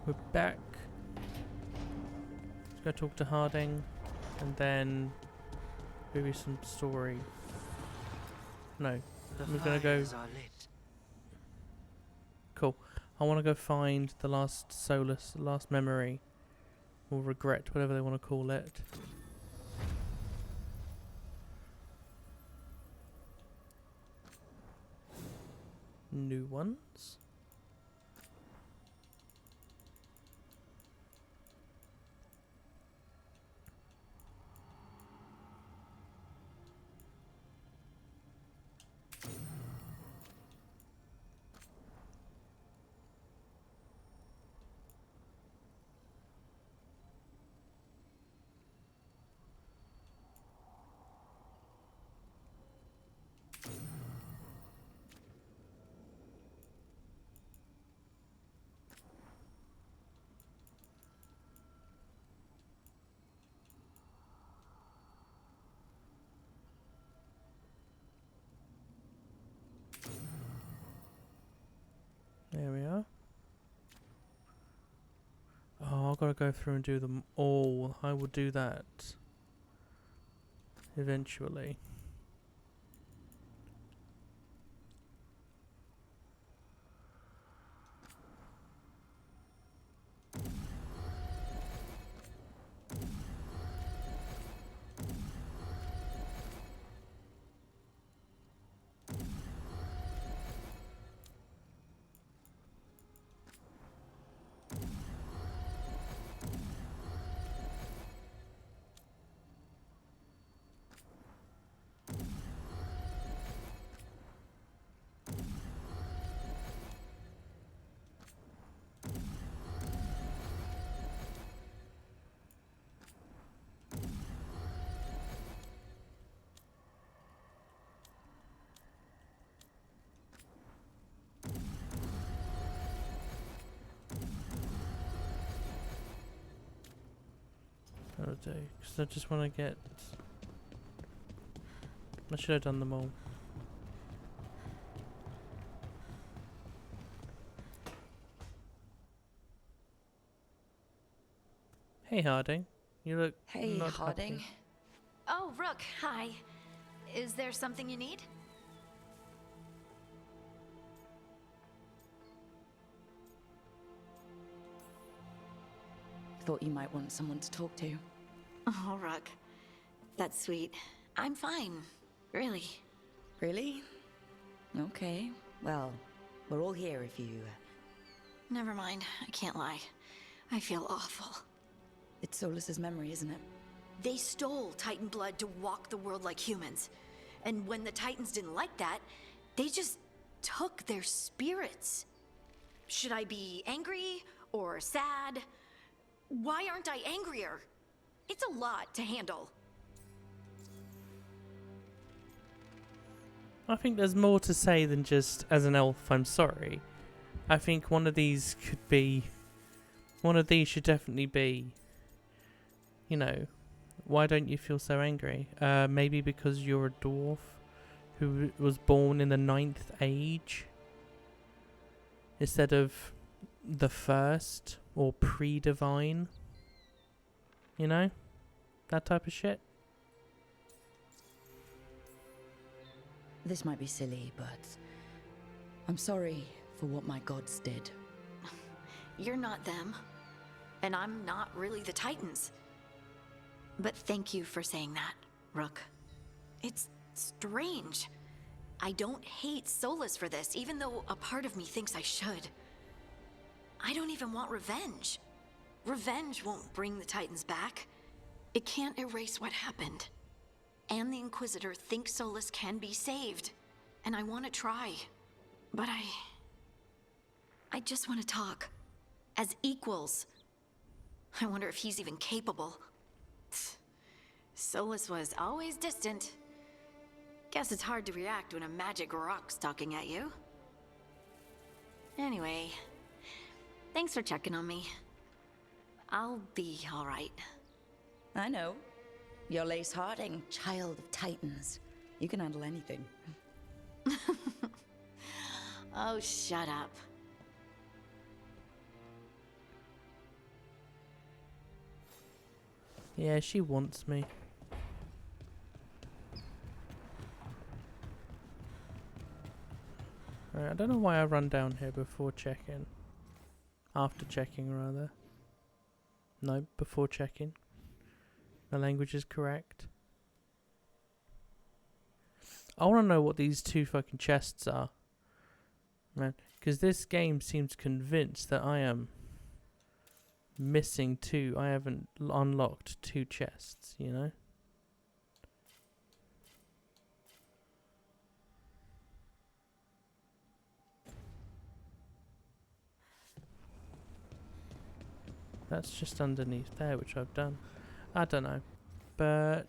we're back. Let's go talk to Harding, and then maybe some story. No, we're gonna go. Cool. I want to go find the last solace, the last memory, or regret, whatever they want to call it. New ones. There we are. Oh, I've got to go through and do them all. I will do that eventually. That'll do, because I just want to get... I should have done them all. Hey Harding, you look not Harding. happy. Oh, Rook, hi. Is there something you need? Thought you might want someone to talk to. Oh, Rook. That's sweet. I'm fine. Really. Really? Okay. Well, we're all here if you... Never mind. I can't lie. I feel awful. It's Solus's memory, isn't it? They stole Titan blood to walk the world like humans. And when the Titans didn't like that, they just took their spirits. Should I be angry or sad? Why aren't I angrier? It's a lot to handle. I think there's more to say than just, as an elf, I'm sorry. I think one of these could be... One of these should definitely be... You know, why don't you feel so angry? Maybe because you're a dwarf who was born in the 9th age instead of the 1st or pre-divine. You know? That type of shit. This might be silly, but... I'm sorry for what my gods did. You're not them. And I'm not really the Titans. But thank you for saying that, Rook. It's strange. I don't hate Solus for this, even though a part of me thinks I should. I don't even want revenge. Revenge won't bring the Titans back. It can't erase what happened. And the Inquisitor thinks Solus can be saved. And I want to try. But I just want to talk. As equals. I wonder if he's even capable. Solus was always distant. Guess it's hard to react when a magic rock's talking at you. Anyway, thanks for checking on me. I'll be all right. I know. You're Lace Harding, child of Titans. You can handle anything. Oh, shut up. Yeah, she wants me. Alright, I don't know why I run down here before checking. After checking, rather. No, before checking. My language is correct. I want to know what these two fucking chests are. Man, because this game seems convinced that I am missing two. I haven't unlocked two chests, you know? That's just underneath there, which I've done. I don't know. But...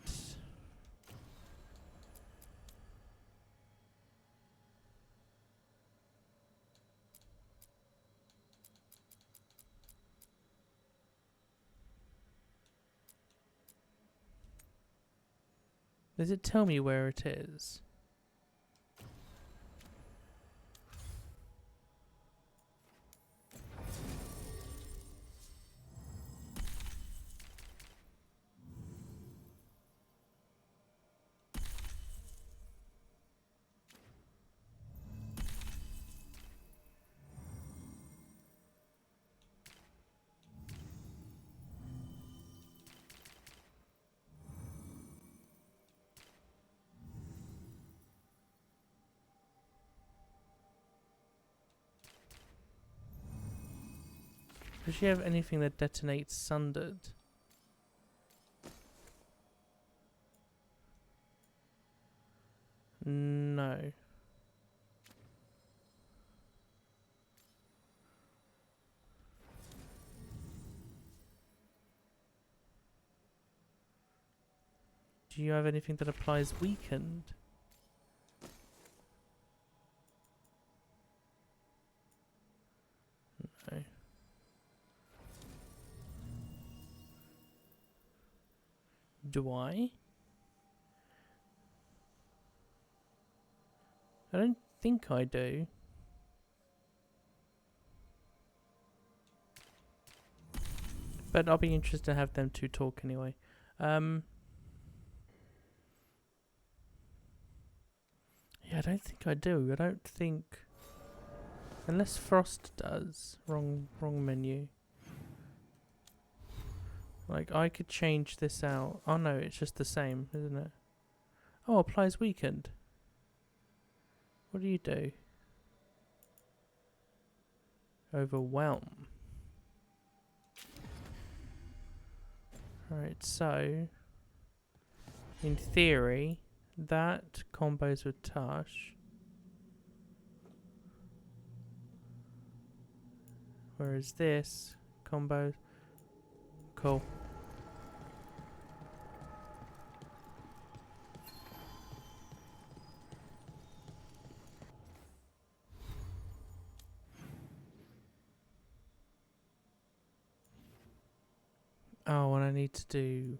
does it tell me where it is? Does she have anything that detonates sundered? No. Do you have anything that applies weakened? No. Do I? I don't think I do. But I'll be interested to have them two talk anyway. Yeah, I don't think I do. I don't think... unless Frost does. Wrong menu. Like, I could change this out. Oh no, it's just the same, isn't it? Oh, applies weakened. What do you do? Overwhelm. Alright, so... in theory, that combos with Tash. Whereas this combos... cool. Oh, and I need to do...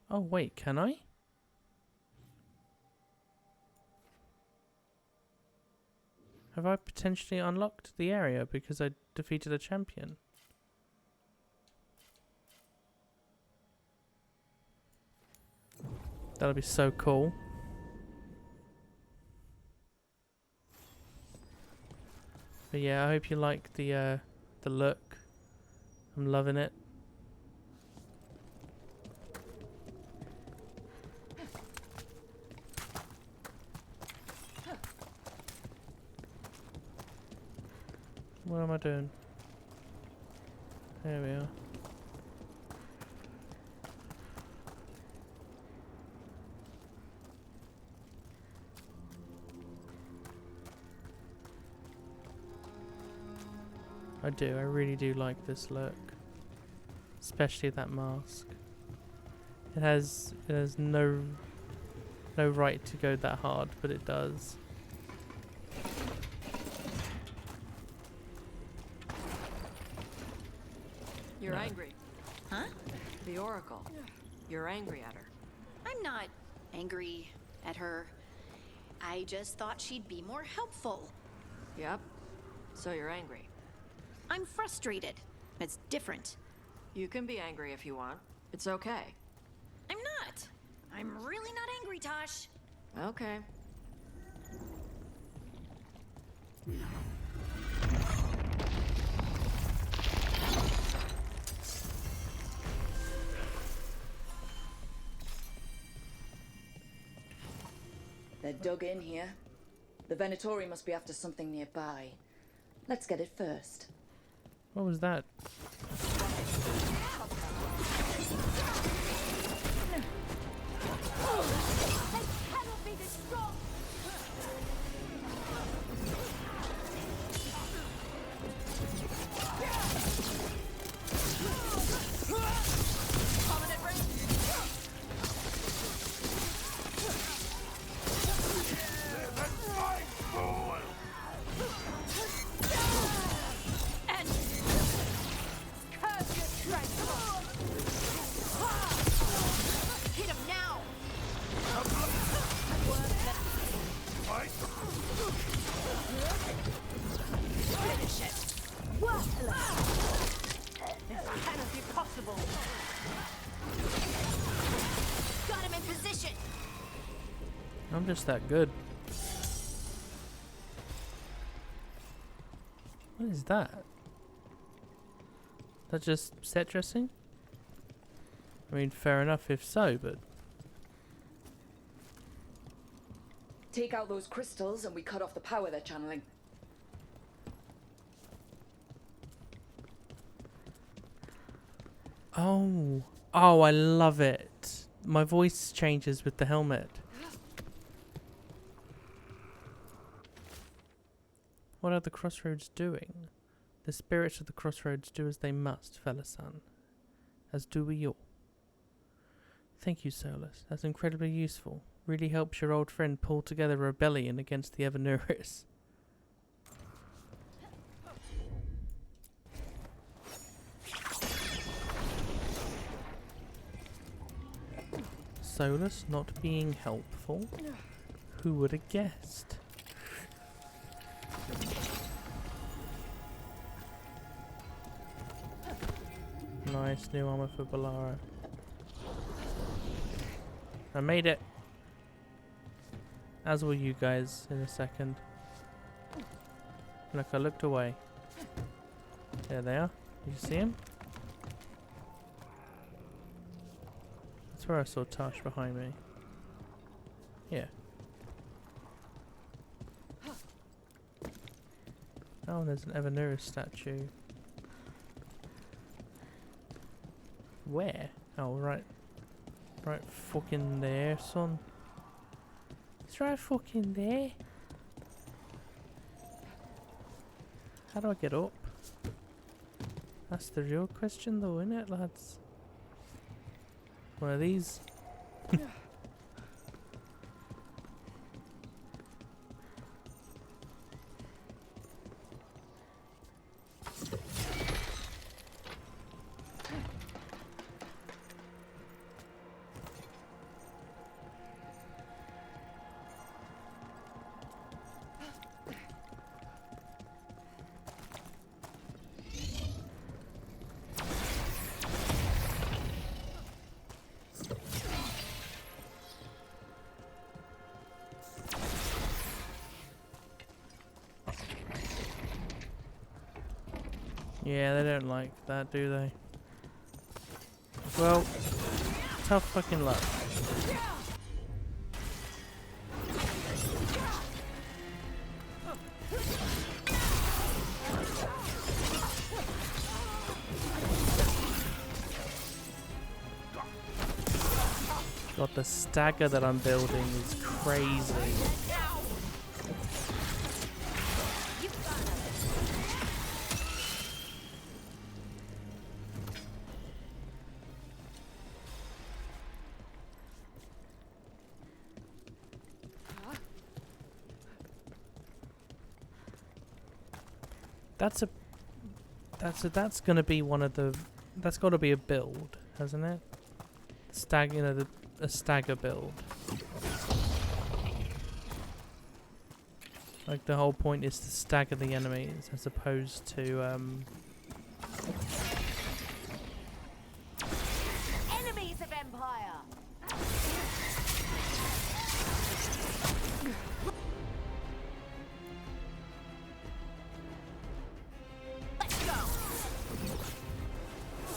oh wait, can I? Have I potentially unlocked the area because I defeated a champion? That'll be so cool. But yeah, I hope you like the look. I'm loving it. What am I doing? There we are. I do, I really do like this look. Especially that mask. It has no right to go that hard, but it does. You're angry. Huh? The Oracle. You're angry at her. I'm not angry at her. I just thought she'd be more helpful. Yep. So you're angry. I'm frustrated. It's different. You can be angry if you want. It's okay. I'm not. I'm really not angry, Tosh. Okay. They're dug in here. The Venatori must be after something nearby. Let's get it first. What was that? Got him in position. I'm just that good. What is that? That just set dressing? I mean, fair enough if so, but... Take out those crystals and we cut off the power they're channeling. Oh. Oh, I love it. My voice changes with the helmet. What are the crossroads doing? The spirits of the crossroads do as they must, fella-son. As do we all. Thank you, Solus. That's incredibly useful. Really helps your old friend pull together a rebellion against the Evernuris. Solus not being helpful? Who would have guessed? Nice new armor for Balara. I made it! As will you guys in a second. Look, I looked away. There they are. You see him? That's where I saw Tosh behind me. Yeah. Oh, there's an Evernuris statue. Where? Oh, right. Right fucking there, son. It's right fucking there. How do I get up? That's the real question though, isn't it, lads? One of these. Yeah, they don't like that, do they? Well, tough fucking luck. God, the stagger that I'm building is crazy. That's gonna be one of the. That's got to be a build, hasn't it? Stag, you know, the a stagger build. Like the whole point is to stagger the enemies as opposed to Enemies of Empire. Let's go.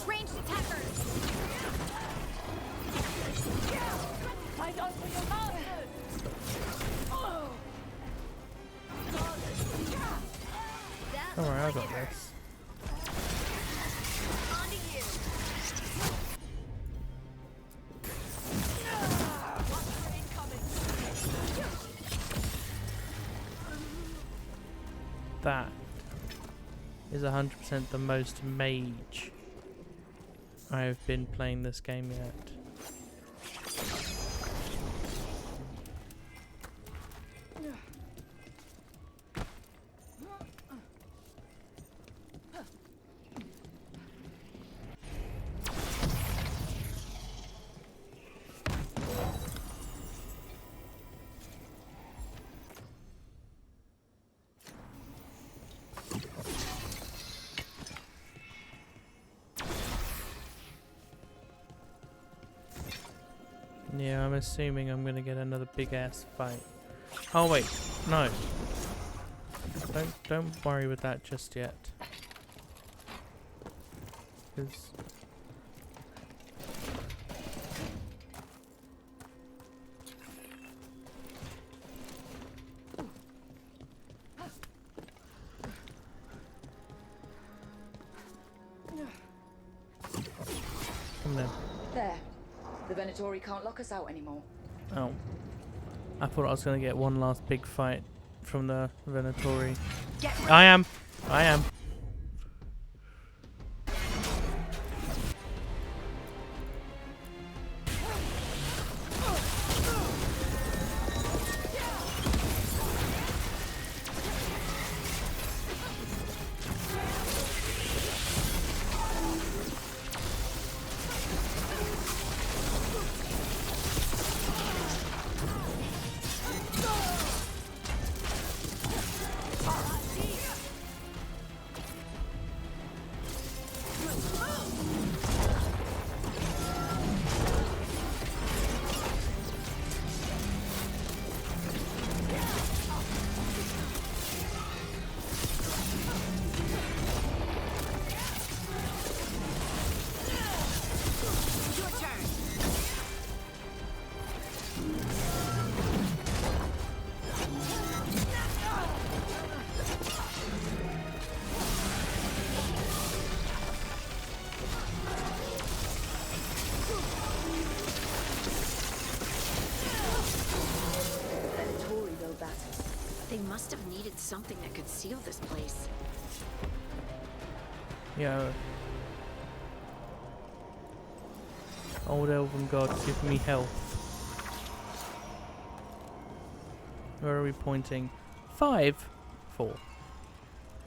Ranged attackers. Fight on for your masters. don't worry, I got this. On to you. Monster incoming. That is 100% the most mage I have been playing this game yet. Yeah, I'm assuming I'm gonna get another big ass fight. Oh wait, no. Don't worry with that just yet. 'Cause come down. There. The Venatori can't lock us out anymore. Oh. I thought I was gonna get one last big fight from the Venatori. I am. Venatori go battle. They must have needed something that could seal this place. Yeah. Old elven god, give me health. Where are we pointing? 5? 4.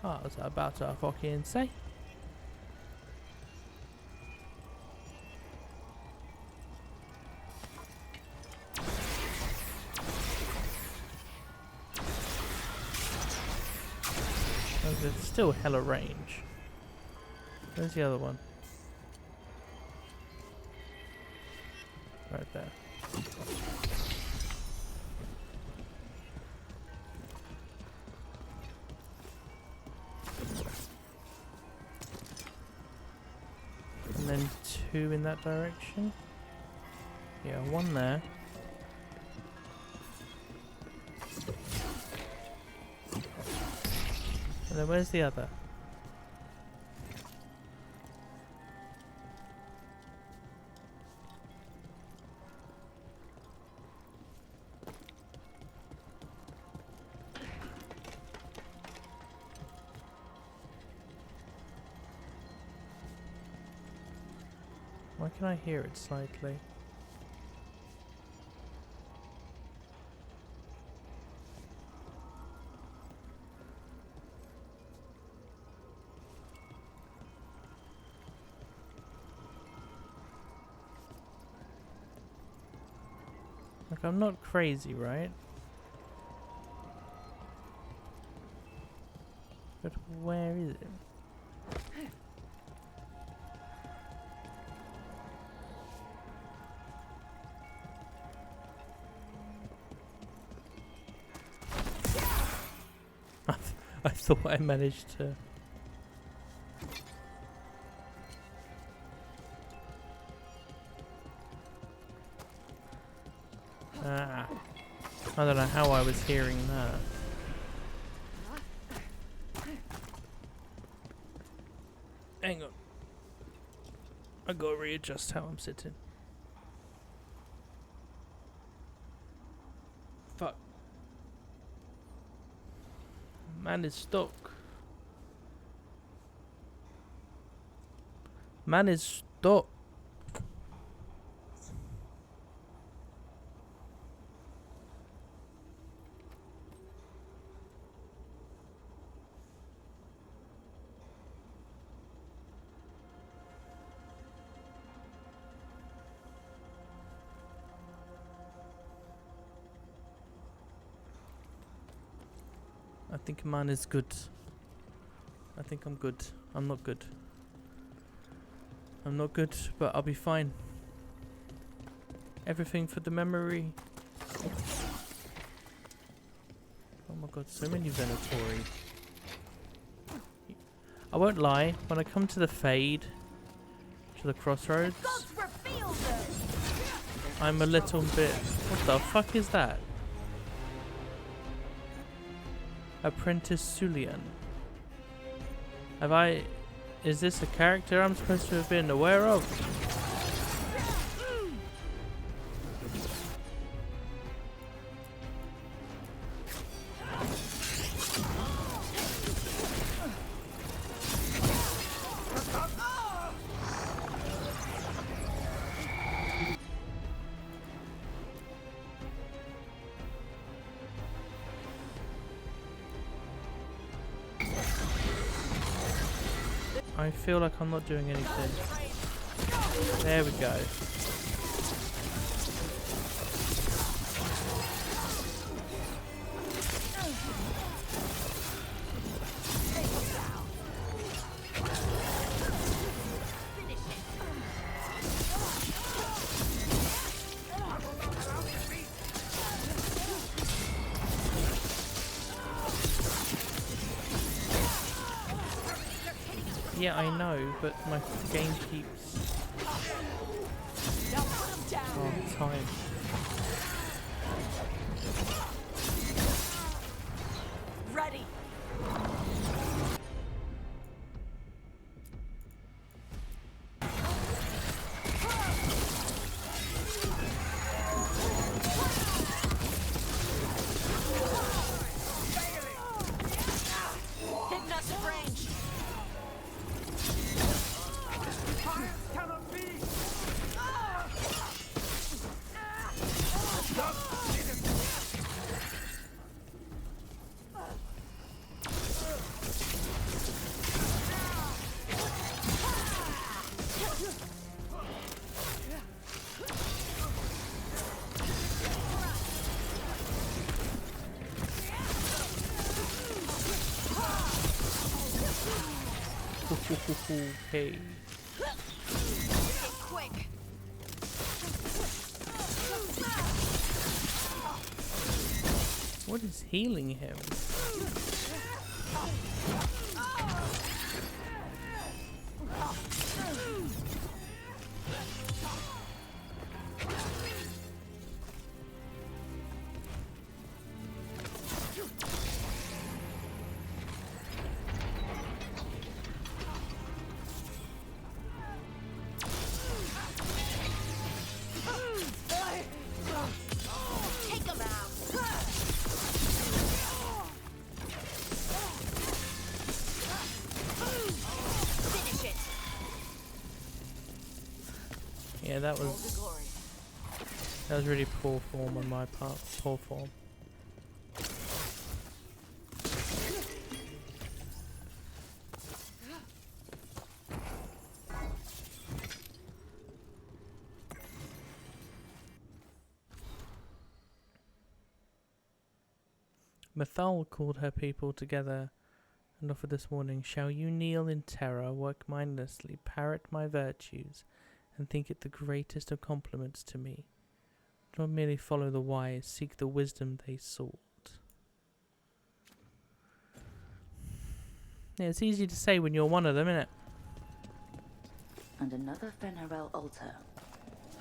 Oh, was I about to fucking say? Oh, there's still hella range. Where's the other one? Right there. And then 2 in that direction. Yeah, 1 there. And then where's the other? Why can I hear it slightly? Like, I'm not crazy, right? But where is it? I thought I managed to... Ah. I don't know how I was hearing that. Hang on. I gotta readjust how I'm sitting. Fuck. Man is stuck. Man is stuck. I think mine is good. I think I'm good. I'm not good. I'm not good, but I'll be fine. Everything for the memory. Oh my god, so many Venatori. I won't lie, when I come to the fade, to the crossroads, I'm a little bit... What the fuck is that? Apprentice Sulian. Have I... Is this a character I'm supposed to have been aware of? I feel like I'm not doing anything. There we go. Yeah, I know, but my game keeps on time. Ready. Hitting us at range. Hey. Quick. What is healing him? Take him out. Finish it. Yeah, that was really poor form on my part. Poor form. Mathal called her people together and offered this warning. Shall you kneel in terror, work mindlessly, parrot my virtues, and think it the greatest of compliments to me? Do not merely follow the wise, seek the wisdom they sought. Yeah, it's easy to say when you're one of them, isn't it? And another fen'harel altar.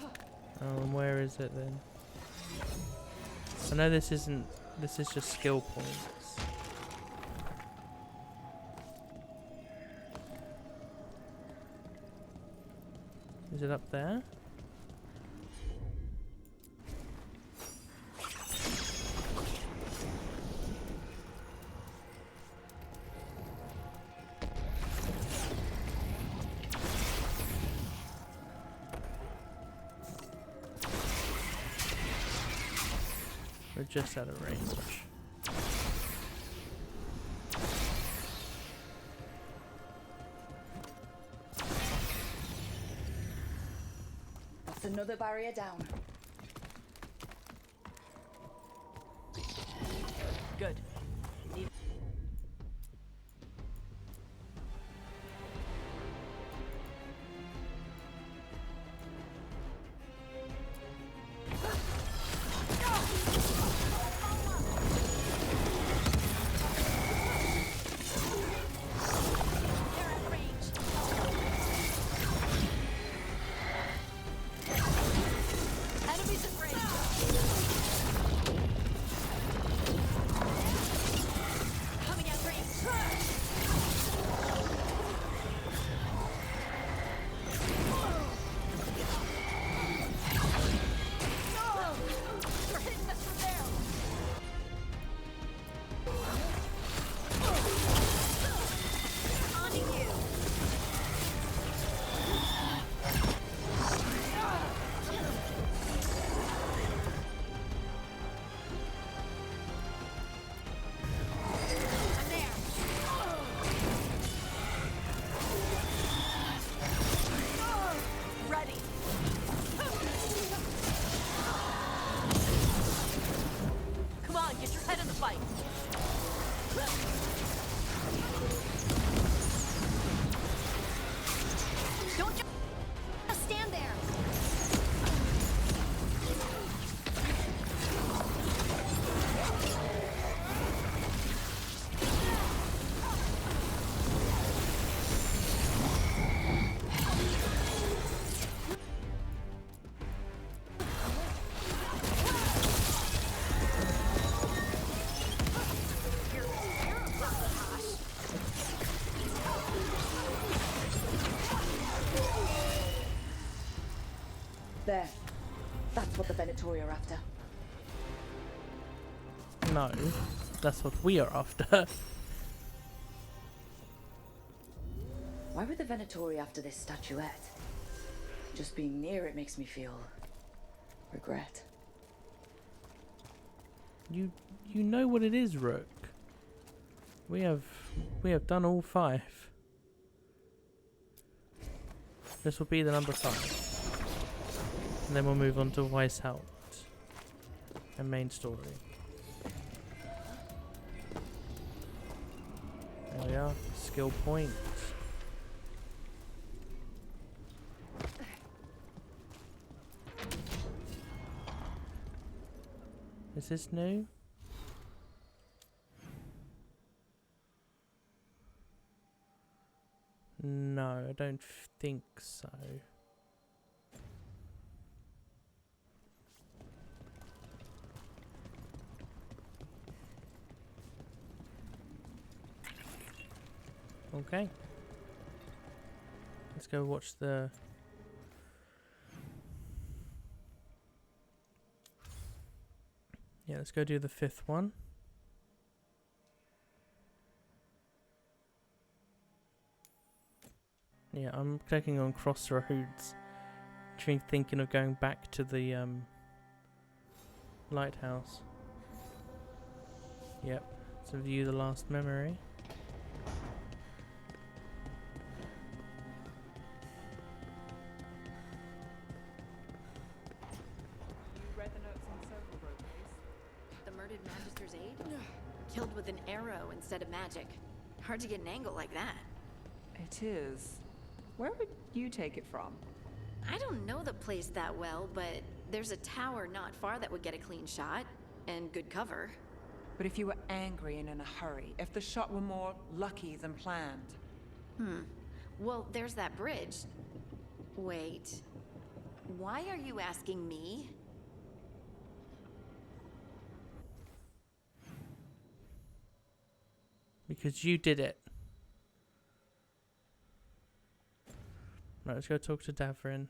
Oh, and where is it then? I know this isn't... This is just skill points. Is it up there? We're just out of range. That's another barrier down. Good. Need They're in range. Enemies in range. Coming at range. You're hitting us from there. On to you. I'm there. Ready. Come on, get your head in the fight. Don't just stand there. There. That's what the Venatori are after. No, that's what we are after. Why were the Venatori after this statuette? Just being near it makes me feel regret. You know what it is, Rook. We have done all 5. This will be the number 5. And then we'll move on to Weishaupt and main story. There we are, skill point. Is this new? No, I don't think so. Okay. Let's go watch the... Yeah, let's go do the 5th one. Yeah, I'm clicking on crossroads. Thinking of going back to the lighthouse. Yep, to view the last memory. You read the notes on the circle road, please? The murdered Magister's aid? arrow instead of magic. Hard to get an angle like that. It is. Where would you take it from? I don't know the place that well, but there's a tower not far that would get a clean shot and good cover. But if you were angry and in a hurry, if the shot were more lucky than planned. Well, there's that bridge. Wait. Why are you asking me? Because you did it. Right, let's go talk to Davrin.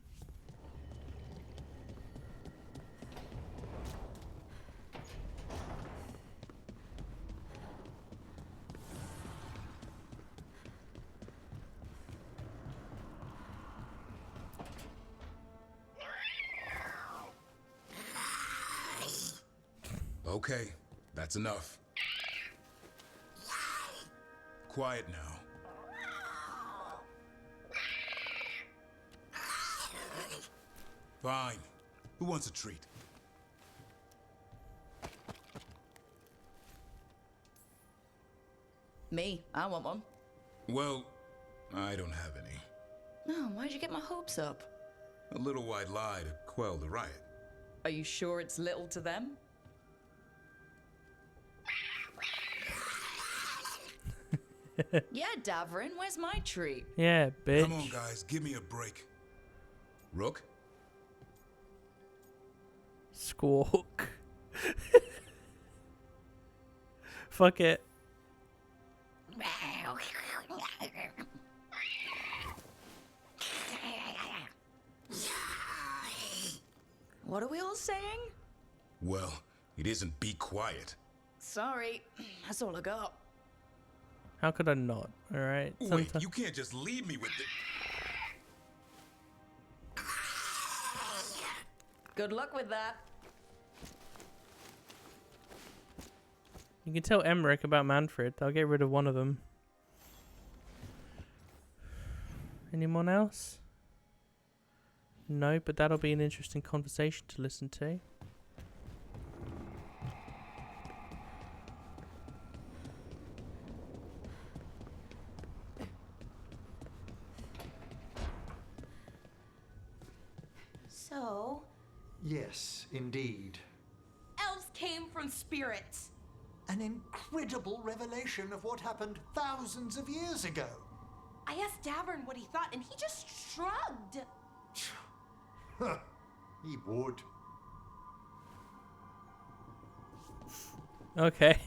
Okay, that's enough. Quiet now. Fine. Who wants a treat? Me, I want one. Well, I don't have any. No, why'd you get my hopes up? A little white lie to quell the riot. Are you sure it's little to them? Yeah, Davrin, where's my treat? Yeah, bitch. Come on, guys, give me a break. Rook? Squawk. Fuck it. What are we all saying? Well, it isn't be quiet. Sorry, that's all I got. How could I not? Alright. Wait, you can't just leave me with the... Good luck with that. You can tell Emmerich about Manfred. I'll get rid of one of them. Anyone else? No, but that'll be an interesting conversation to listen to. So, Yes, indeed. elves came from spirits. An incredible revelation of what happened thousands of years ago. I asked Davern what he thought, and he just shrugged. He would. Okay.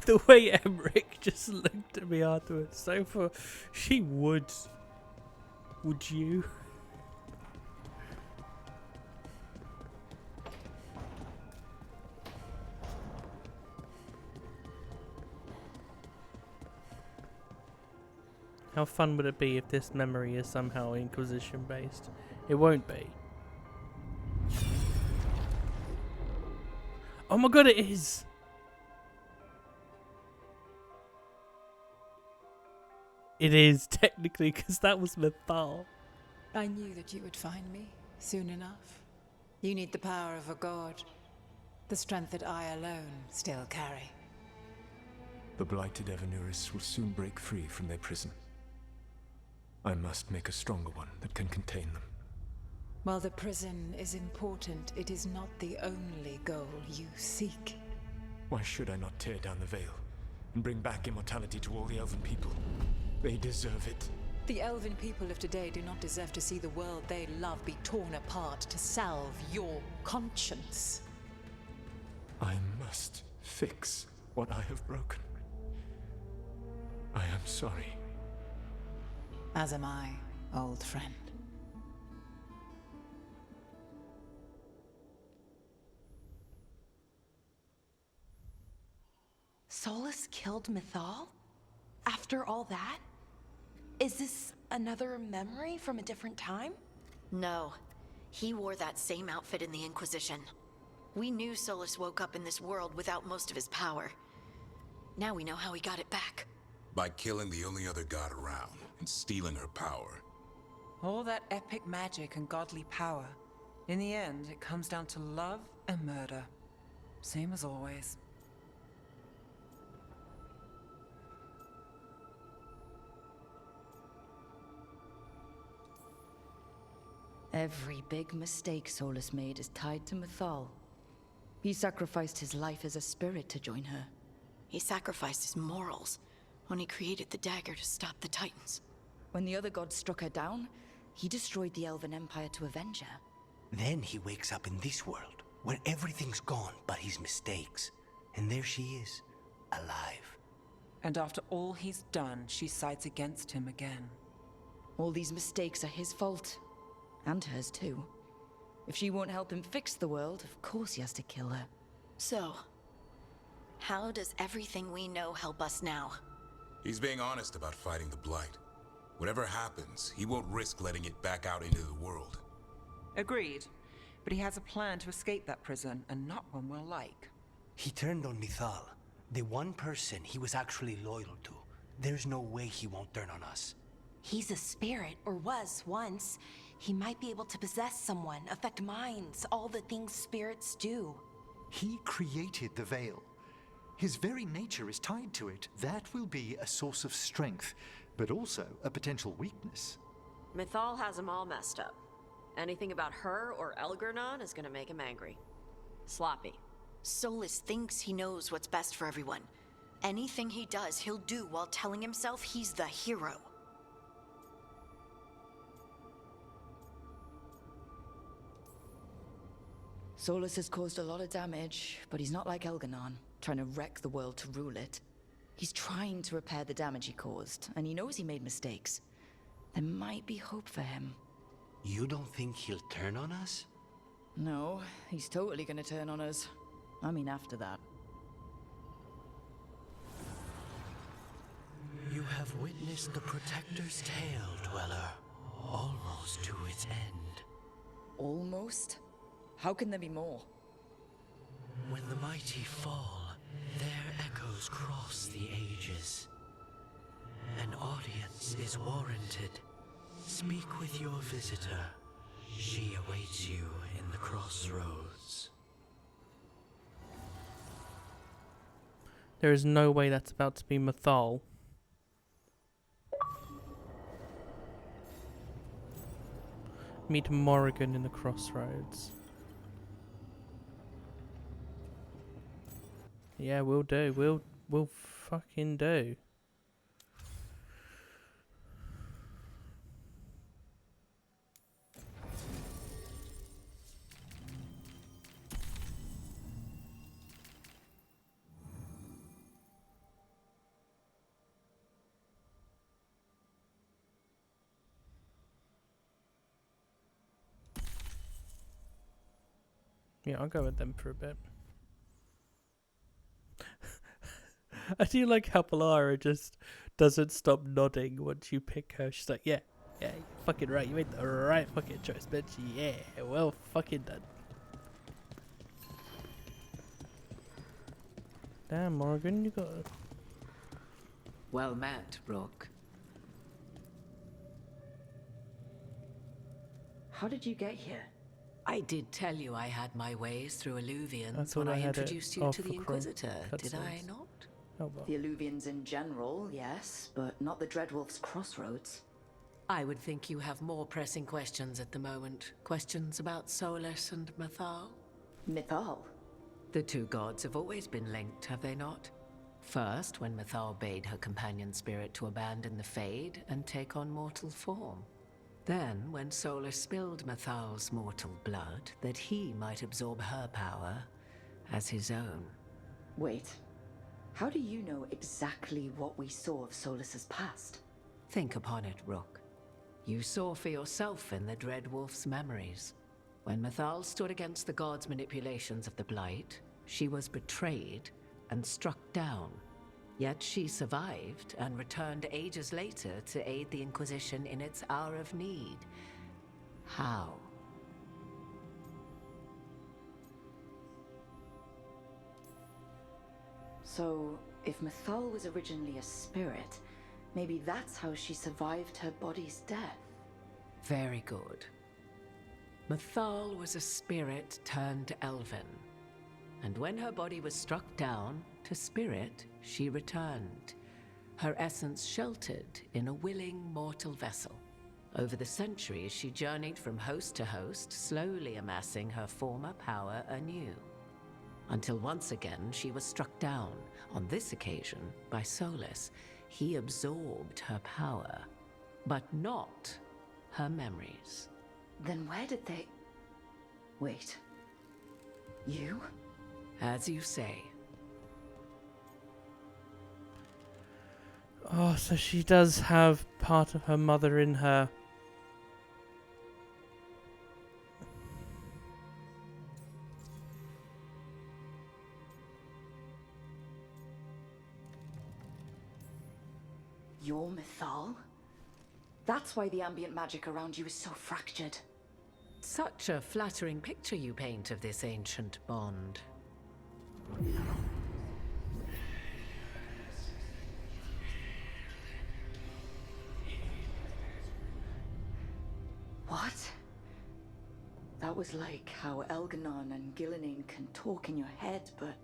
The way Emmerich just looked at me afterwards. So for she would. Would you? How fun would it be if this memory is somehow Inquisition based? It won't be. Oh my god, it is! It is, technically, because that was Mythal. I knew that you would find me soon enough. You need the power of a god, the strength that I alone still carry. The blighted Evanuris will soon break free from their prison. I must make a stronger one that can contain them. While the prison is important, it is not the only goal you seek. Why should I not tear down the veil and bring back immortality to all the elven people? They deserve it. The elven people of today do not deserve to see the world they love be torn apart to salve your conscience. I must fix what I have broken. I am sorry. As am I, old friend. Solus killed Mythal? After all that? Is this another memory from a different time? No. He wore that same outfit in the Inquisition. We knew Solus woke up in this world without most of his power. Now we know how he got it back. By killing the only other god around and stealing her power. All that epic magic and godly power. In the end, it comes down to love and murder. Same as always. Every big mistake Solus made is tied to Mythal. He sacrificed his life as a spirit to join her. He sacrificed his morals when he created the dagger to stop the Titans. When the other gods struck her down, he destroyed the Elven Empire to avenge her. Then he wakes up in this world, where everything's gone but his mistakes. And there she is, alive. And after all he's done, she sides against him again. All these mistakes are his fault. And hers too. If she won't help him fix the world, of course he has to kill her. So, how does everything we know help us now? He's being honest about fighting the Blight. Whatever happens, he won't risk letting it back out into the world. Agreed. But he has a plan to escape that prison, and not one we'll like. He turned on Mythal, the one person he was actually loyal to. There's no way he won't turn on us. He's a spirit, or was once. He might be able to possess someone, affect minds, all the things spirits do. He created the Veil. His very nature is tied to it. That will be a source of strength, but also a potential weakness. Mythal has him all messed up. Anything about her or Elgurnon is gonna make him angry. Sloppy. Solus thinks he knows what's best for everyone. Anything he does, he'll do while telling himself he's the hero. Solus has caused a lot of damage, but he's not like Elgurnon, trying to wreck the world to rule it. He's trying to repair the damage he caused, and he knows he made mistakes. There might be hope for him. You don't think he'll turn on us? No, he's totally gonna turn on us. I mean, after that. You have witnessed the Protector's tale, Dweller, almost to its end. Almost? How can there be more? When the mighty fall, their echoes cross the ages. An audience is warranted. Speak with your visitor. She awaits you in the crossroads. There is no way that's about to be Mythal. Meet Morrigan in the crossroads. Yeah, we'll do. We'll fucking do. Yeah, I'll go with them for a bit. I do like how Polara just doesn't stop nodding once you pick her. She's like, yeah, you're fucking right. You made the right fucking choice, bitch. Yeah, well fucking done. Damn, Morgan, you got... Well met, Rook. How did you get here? I did tell you I had my ways through Illuvians thought when I I had it introduced you off to the for Inquisitor, did I cutscenes. not? Oh, well. The Illuvians in general, yes, but not the Dreadwolf's crossroads. I would think you have more pressing questions at the moment. Questions about Solus and Mythal? Mythal? The two gods have always been linked, have they not? First, when Mythal bade her companion spirit to abandon the Fade and take on mortal form. Then, when Solus spilled Mythal's mortal blood, that he might absorb her power as his own. Wait, how do you know exactly what we saw of Solus's past? Think upon it, Rook. You saw for yourself in the Dreadwolf's memories. When Mythal stood against the gods' manipulations of the Blight, she was betrayed and struck down. Yet she survived and returned ages later to aid the Inquisition in its hour of need. How? So, if Mythal was originally a spirit, maybe that's how she survived her body's death. Very good. Mythal was a spirit turned elven. And when her body was struck down, to spirit, she returned. Her essence sheltered in a willing mortal vessel. Over the centuries, she journeyed from host to host, slowly amassing her former power anew. Until once again, she was struck down, on this occasion, by Solus. He absorbed her power, but not her memories. Then where did they... Wait. You? As you say. Oh, so she does have part of her mother in her. You're Mythal? That's why the ambient magic around you is so fractured. Such a flattering picture you paint of this ancient bond. What? That was like how Elganon and Gillenane can talk in your head, but...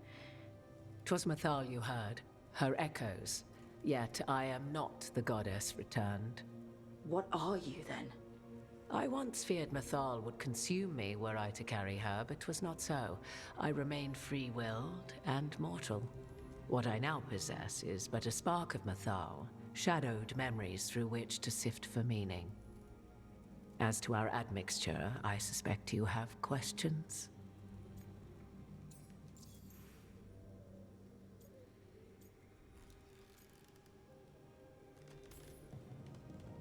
'Twas Mythal you heard, her echoes. Yet I am not the goddess returned. What are you then? I once feared Mythal would consume me were I to carry her, but 'twas not so. I remain free-willed and mortal. What I now possess is but a spark of Mythal, shadowed memories through which to sift for meaning. As to our admixture, I suspect you have questions.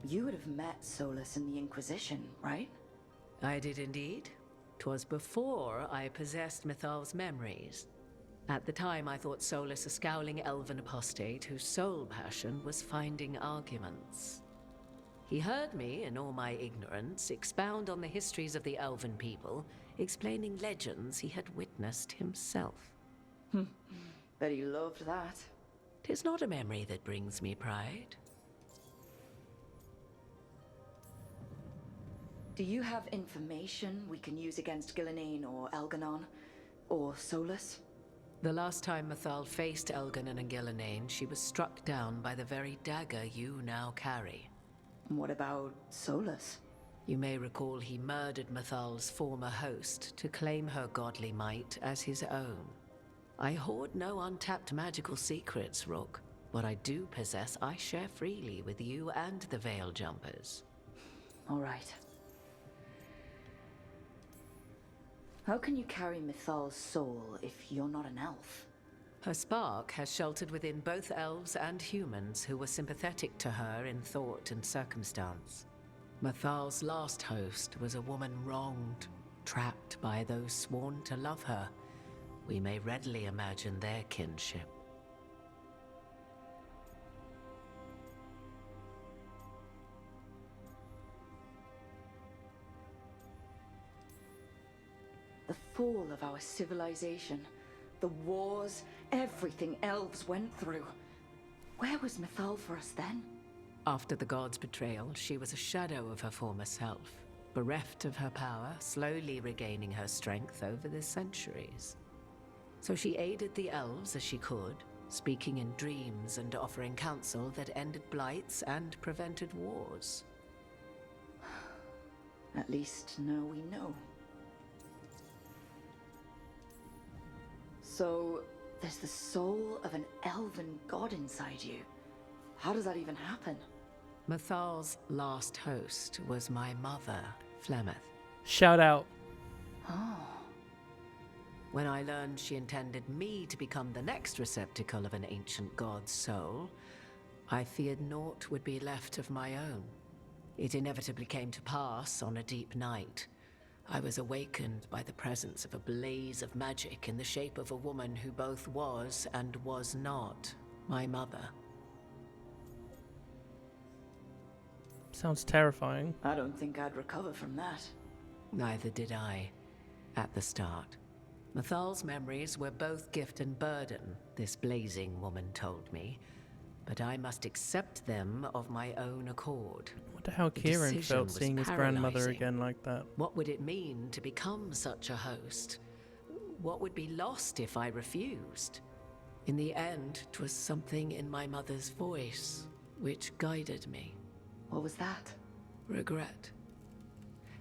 You would have met Solus in the Inquisition, right? I did indeed. 'Twas before I possessed Mythal's memories. At the time, I thought Solus a scowling elven apostate whose sole passion was finding arguments. He heard me, in all my ignorance, expound on the histories of the elven people, explaining legends he had witnessed himself. Bet he loved that. 'Tis not a memory that brings me pride. Do you have information we can use against Gillenane or Elganon? Or Solus? The last time Mythal faced Elganon and Gillenane, she was struck down by the very dagger you now carry. What about Solus? You may recall he murdered Mythal's former host to claim her godly might as his own. I hoard no untapped magical secrets, Rook. What I do possess, I share freely with you and the Veil Jumpers. All right. How can you carry Mythal's soul if you're not an elf? Her spark has sheltered within both elves and humans who were sympathetic to her in thought and circumstance. Mythal's last host was a woman wronged, trapped by those sworn to love her. We may readily imagine their kinship. The fall of our civilization, the wars, everything elves went through. Where was Mythal for us then? After the god's betrayal, she was a shadow of her former self, bereft of her power, slowly regaining her strength over the centuries. So she aided the elves as she could, speaking in dreams and offering counsel that ended blights and prevented wars. At least now we know. So, there's the soul of an elven god inside you. How does that even happen? Mythal's last host was my mother, Flemeth. Shout out. Oh. When I learned she intended me to become the next receptacle of an ancient god's soul, I feared naught would be left of my own. It inevitably came to pass on a deep night. I was awakened by the presence of a blaze of magic in the shape of a woman who both was and was not my mother. Sounds terrifying. I don't think I'd recover from that. Neither did I, at the start. Mythal's memories were both gift and burden, this blazing woman told me, but I must accept them of my own accord. I wonder how The Kieran decision felt was seeing his grandmother paralyzing. again like that. What would it mean to become such a host? What would be lost if I refused? In the end, 'twas something in my mother's voice which guided me. What was that? Regret.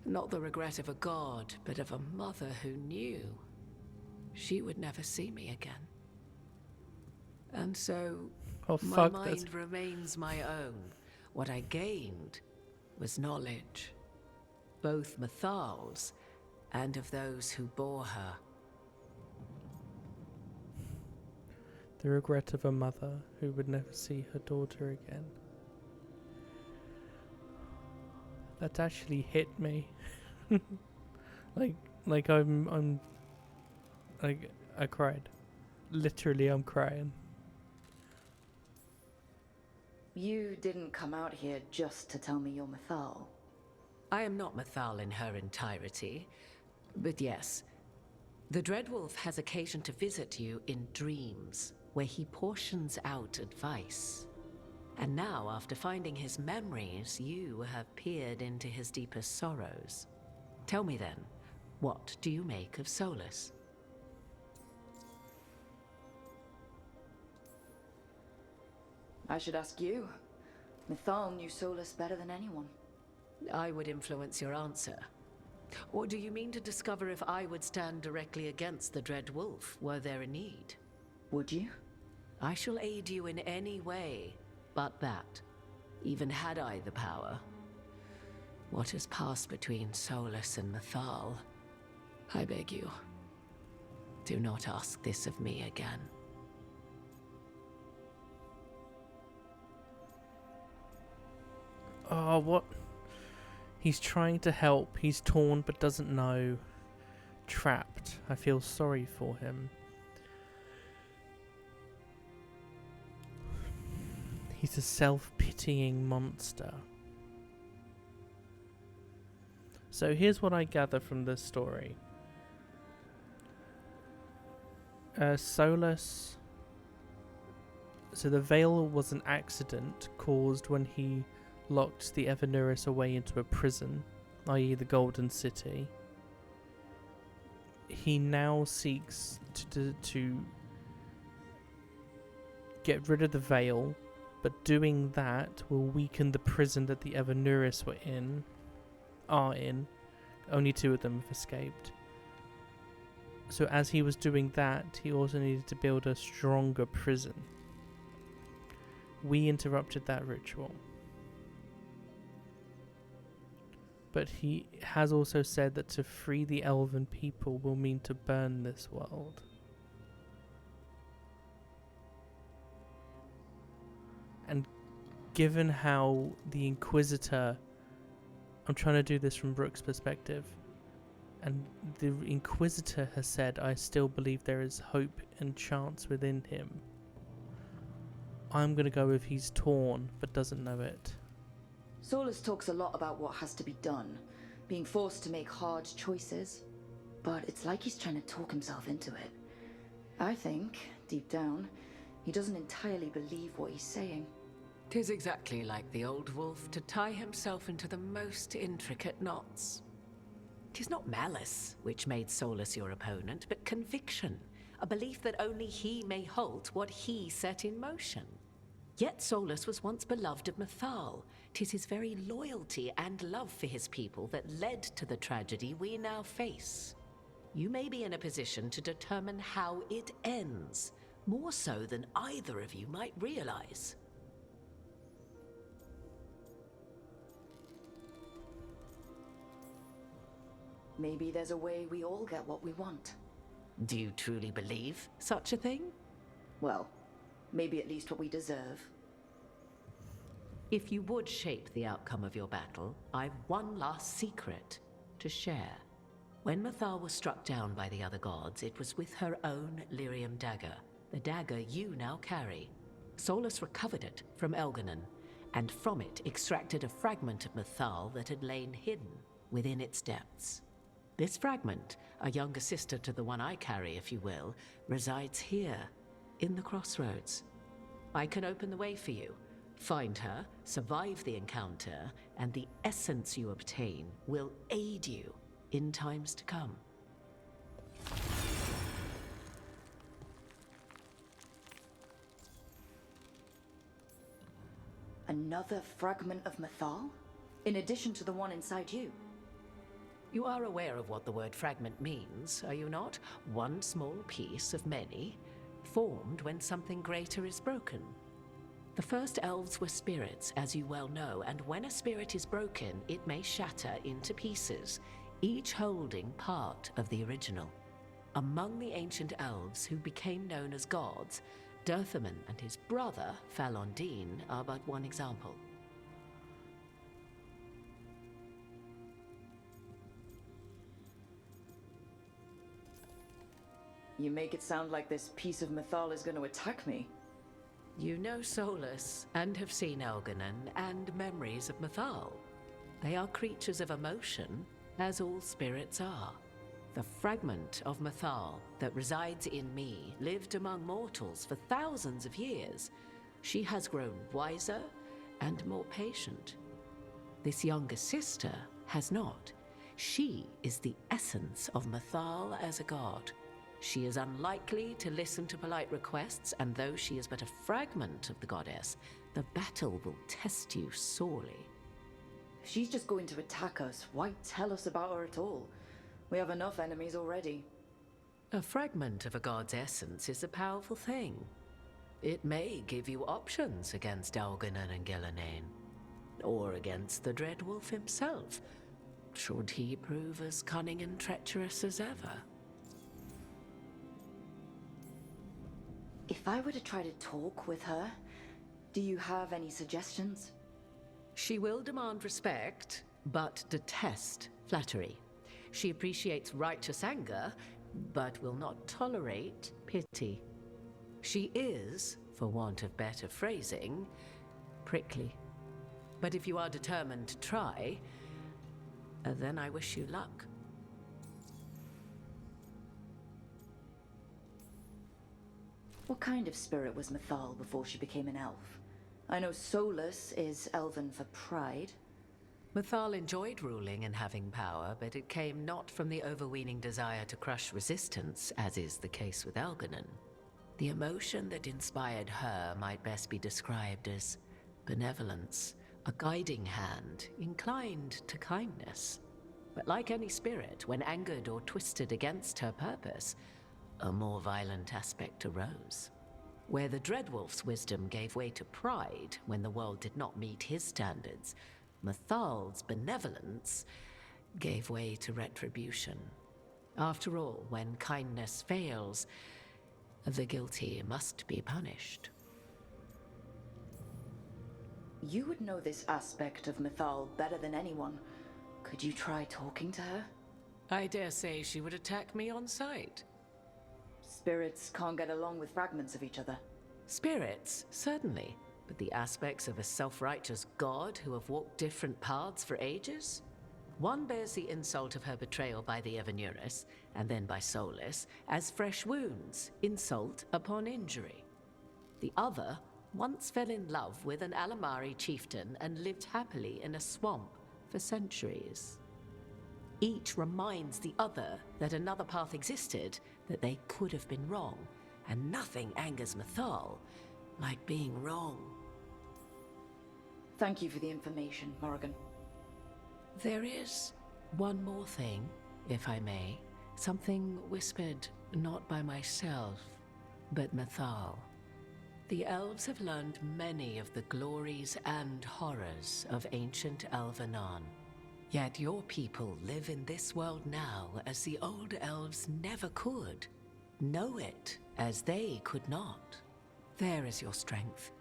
Not the regret of a god, but of a mother who knew she would never see me again. And so, my mind remains my own. What I gained was knowledge, both Mythal's and of those who bore her. The regret of a mother who would never see her daughter again. That actually hit me. like I'm like I cried. Literally, I'm crying. You didn't come out here just to tell me you're Mythal. I am not Mythal in her entirety, but yes, the Dreadwolf has occasion to visit you in dreams, where he portions out advice. And now, after finding his memories, you have peered into his deepest sorrows. Tell me then, what do you make of Solus? I should ask you. Mythal knew Solus better than anyone. I would influence your answer. Or do you mean to discover if I would stand directly against the Dreadwolf were there a need? Would you? I shall aid you in any way but that, even had I the power. What has passed between Solus and Mythal, I beg you, do not ask this of me again. Oh, what? He's trying to help. He's torn but doesn't know. Trapped. I feel sorry for him. He's a self-pitying monster. So here's what I gather from this story. Solus... So the Veil was an accident caused when he locked the Evanuris away into a prison, i.e. the Golden City. He now seeks to get rid of the Veil, but doing that will weaken the prison that the Evanuris are in. Only 2 of them have escaped. So as he was doing that, he also needed to build a stronger prison. We interrupted that ritual. But he has also said that to free the elven people will mean to burn this world. And given how the Inquisitor... I'm trying to do this from Rook's perspective. And the Inquisitor has said, I still believe there is hope and chance within him. I'm going to go with he's torn, but doesn't know it. Solus talks a lot about what has to be done, being forced to make hard choices. But it's like he's trying to talk himself into it. I think, deep down, he doesn't entirely believe what he's saying. 'Tis exactly like the old wolf to tie himself into the most intricate knots. 'Tis not malice which made Solus your opponent, but conviction, a belief that only he may halt what he set in motion. Yet Solus was once beloved of Mythal. 'Tis his very loyalty and love for his people that led to the tragedy we now face. You may be in a position to determine how it ends, more so than either of you might realize. Maybe there's a way we all get what we want. Do you truly believe such a thing? Well, maybe at least what we deserve. If you would shape the outcome of your battle, I've one last secret to share. When Mythal was struck down by the other gods, it was with her own lyrium dagger, the dagger you now carry. Solus recovered it from Elganon, and from it extracted a fragment of Mythal that had lain hidden within its depths. This fragment, a younger sister to the one I carry, if you will, resides here, in the crossroads. I can open the way for you, find her, survive the encounter, and the essence you obtain will aid you in times to come. Another fragment of Mythal? in addition to the one inside you. You are aware of what the word fragment means, are you not? One small piece of many, formed when something greater is broken. The first elves were spirits, as you well know, and when a spirit is broken, it may shatter into pieces, each holding part of the original. Among the ancient elves who became known as gods, Durthaman and his brother, Falondine, are but one example. You make it sound like this piece of Mythal is going to attack me. You know Solus, and have seen Elganon, and memories of Mythal. They are creatures of emotion, as all spirits are. The fragment of Mythal that resides in me lived among mortals for thousands of years. She has grown wiser and more patient. This younger sister has not. She is the essence of Mythal as a god. She is unlikely to listen to polite requests, and though she is but a fragment of the goddess, the battle will test you sorely. If she's just going to attack us, why tell us about her at all? We have enough enemies already. A fragment of a god's essence is a powerful thing. It may give you options against Elganon and Gillenane, or against the Dreadwolf himself, should he prove as cunning and treacherous as ever. If I were to try to talk with her, do you have any suggestions? She will demand respect, but detest flattery. She appreciates righteous anger, but will not tolerate pity. She is, for want of better phrasing, prickly. But if you are determined to try, then I wish you luck. What kind of spirit was Mythal before she became an elf? I know Solus is elven for pride. Mythal enjoyed ruling and having power, but it came not from the overweening desire to crush resistance, as is the case with Elganon. The emotion that inspired her might best be described as benevolence, a guiding hand, inclined to kindness. But like any spirit, when angered or twisted against her purpose, a more violent aspect arose. Where the Dreadwolf's wisdom gave way to pride when the world did not meet his standards, Mythal's benevolence gave way to retribution. After all, when kindness fails, the guilty must be punished. You would know this aspect of Mythal better than anyone. Could you try talking to her? I dare say she would attack me on sight. Spirits can't get along with fragments of each other. Spirits, certainly. But the aspects of a self-righteous god who have walked different paths for ages? One bears the insult of her betrayal by the Evanurus, and then by Solus, as fresh wounds, insult upon injury. The other once fell in love with an Alamari chieftain and lived happily in a swamp for centuries. Each reminds the other that another path existed, that they could have been wrong, and nothing angers Mythal like being wrong. Thank you for the information, Morrigan. There is one more thing, if I may. Something whispered not by myself, but Mythal. The elves have learned many of the glories and horrors of ancient Elvenon. Yet your people live in this world now as the old elves never could. Know it as they could not. There is your strength.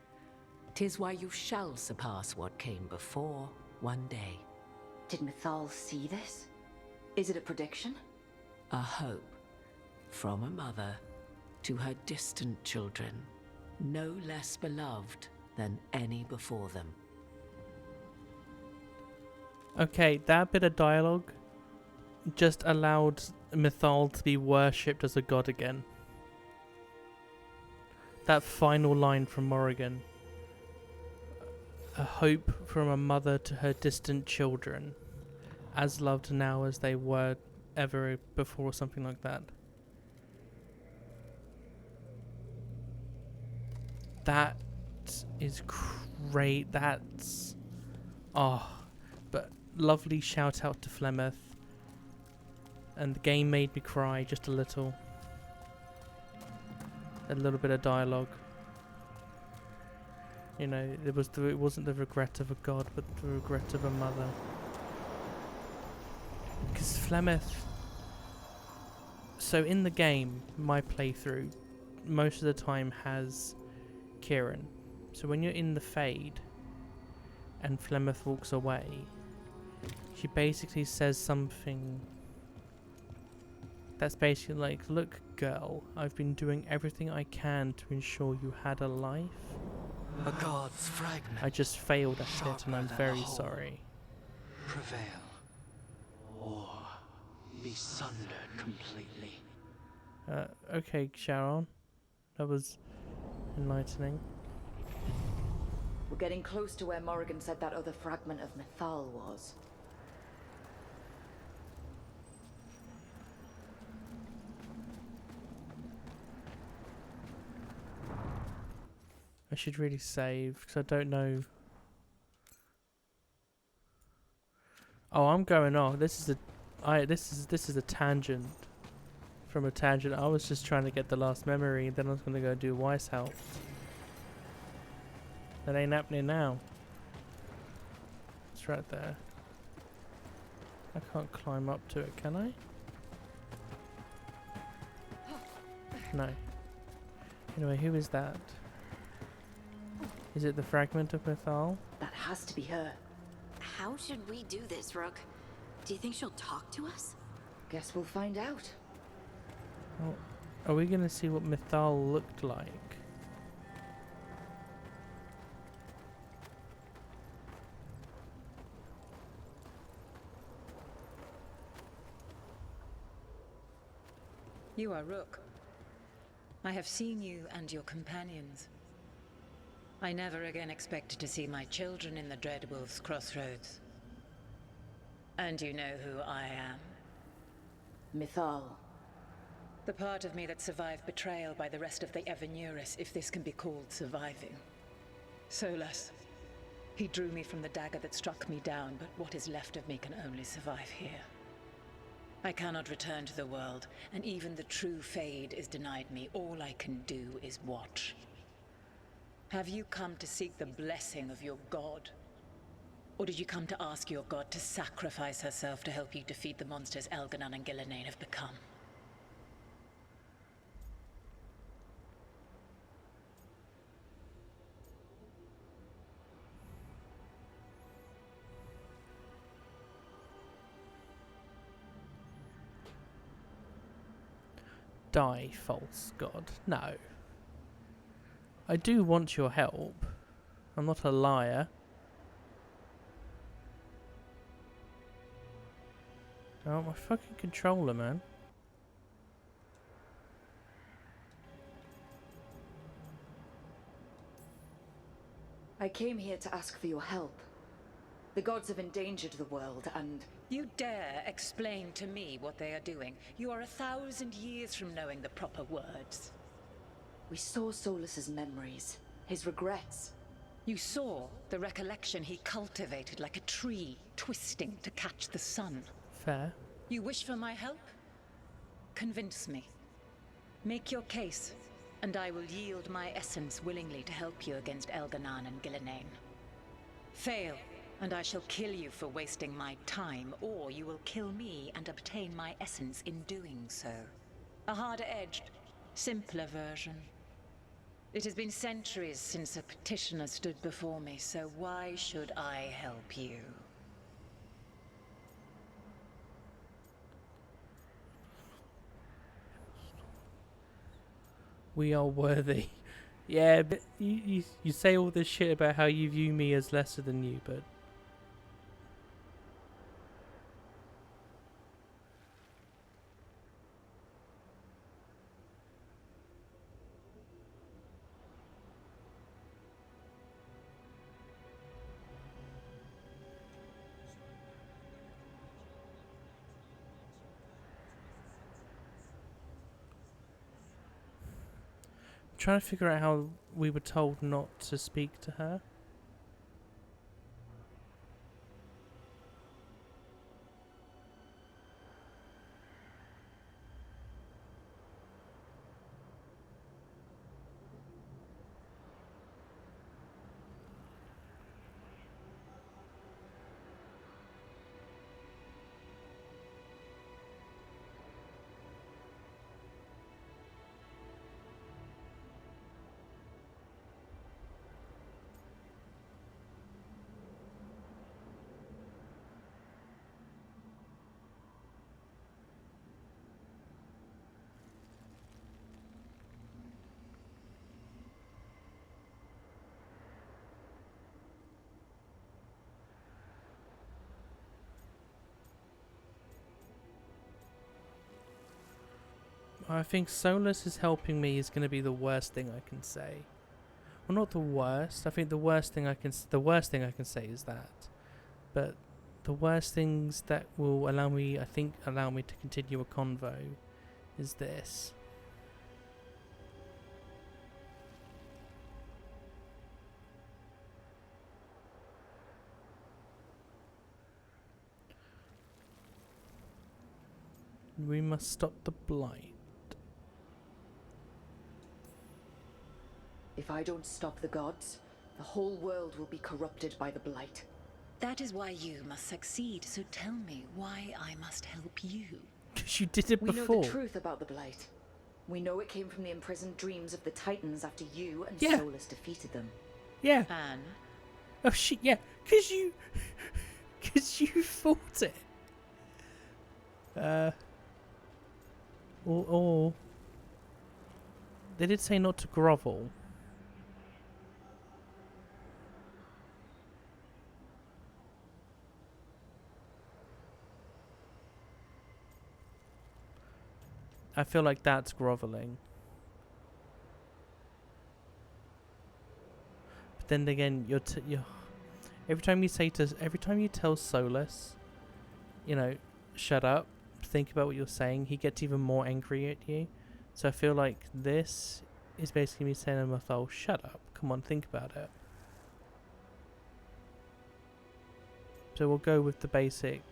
'Tis why you shall surpass what came before one day. Did Mythal see this? Is it a prediction? A hope from a mother to her distant children, no less beloved than any before them. Okay, that bit of dialogue just allowed Mythal to be worshipped as a god again. That final line from Morrigan. A hope from a mother to her distant children, as loved now as they were ever before, something like that. That is great. That's... Oh. But lovely shout out to Flemeth, and the game made me cry just a little. A little bit of dialogue. You know, it wasn't the regret of a god, but the regret of a mother. Because Flemeth... So in the game, my playthrough, most of the time has Kieran. So when you're in the Fade, and Flemeth walks away, she basically says something that's basically like, look girl, I've been doing everything I can to ensure you had a life. A god's fragment. I just failed at it and I'm very sorry. Prevail. Or be sundered completely. Okay, Sharon. That was enlightening. We're getting close to where Morrigan said that other fragment of Mythal was. I should really save because I don't know. Oh, I'm going off. This is a tangent from a tangent. I was just trying to get the last memory, then I was gonna go do Weiss House. That ain't happening now. It's right there. I can't climb up to it, can I? No. Anyway, who is that? Is it the fragment of Mythal? That has to be her. How should we do this, Rook? Do you think she'll talk to us? Guess we'll find out. Oh, are we gonna see what Mythal looked like? You are Rook. I have seen you and your companions. I never again expected to see my children in the Dreadwolf's crossroads. And you know who I am? Mythal. The part of me that survived betrayal by the rest of the Evanuris, if this can be called surviving. Solas. He drew me from the dagger that struck me down, but what is left of me can only survive here. I cannot return to the world, and even the true Fade is denied me. All I can do is watch. Have you come to seek the blessing of your god? Or did you come to ask your god to sacrifice herself to help you defeat the monsters Elganon and Gillenane have become? Die, false god. No. I do want your help. I'm not a liar. Oh, my fucking controller, man. I came here to ask for your help. The gods have endangered the world, and... You dare explain to me what they are doing? You are 1,000 years from knowing the proper words. We saw Solas's memories, his regrets. You saw the recollection he cultivated like a tree, twisting to catch the sun. Fair. You wish for my help? Convince me. Make your case, and I will yield my essence willingly to help you against Elganon and Gillenane. Fail, and I shall kill you for wasting my time, or you will kill me and obtain my essence in doing so. A harder-edged, simpler version. It has been centuries since a petitioner stood before me, so why should I help you? We are worthy. Yeah, but you say all this shit about how you view me as lesser than you, but... trying to figure out how we were told not to speak to her. I think Solus is helping me is going to be the worst thing I can say. Well, not the worst. I think the worst thing I can say is that. But the worst things that will allow me to continue a convo is this. We must stop the blight. If I don't stop the gods, the whole world will be corrupted by the blight. That is why you must succeed, so tell me why I must help you. Because you did it We before. know the truth about the blight. We know it came from the imprisoned dreams of the Titans after you and Yeah. Solus defeated them. Yeah. And Oh shit, yeah. Because you fought it. Or they did say not to grovel. I feel like that's groveling. But then again, you're every time you tell Solus, shut up, think about what you're saying, he gets even more angry at you. So I feel like this is basically me saying to Mythal, shut up, come on, think about it. So we'll go with the basic.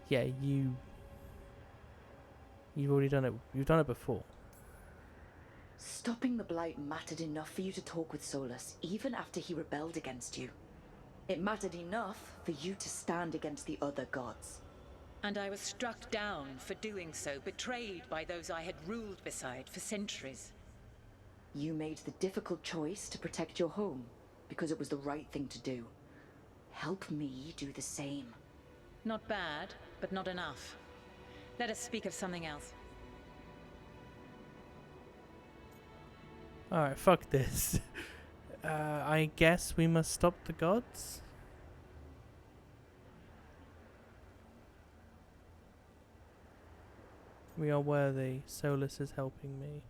Yeah, you've already done it. You've done it before. Stopping the blight mattered enough for you to talk with Solus, even after he rebelled against you. It mattered enough for you to stand against the other gods. And I was struck down for doing so, betrayed by those I had ruled beside for centuries. You made the difficult choice to protect your home, because it was the right thing to do. Help me do the same. Not bad, but not enough. Let us speak of something else. Alright, fuck this. I guess we must stop the gods? We are worthy. Solus is helping me.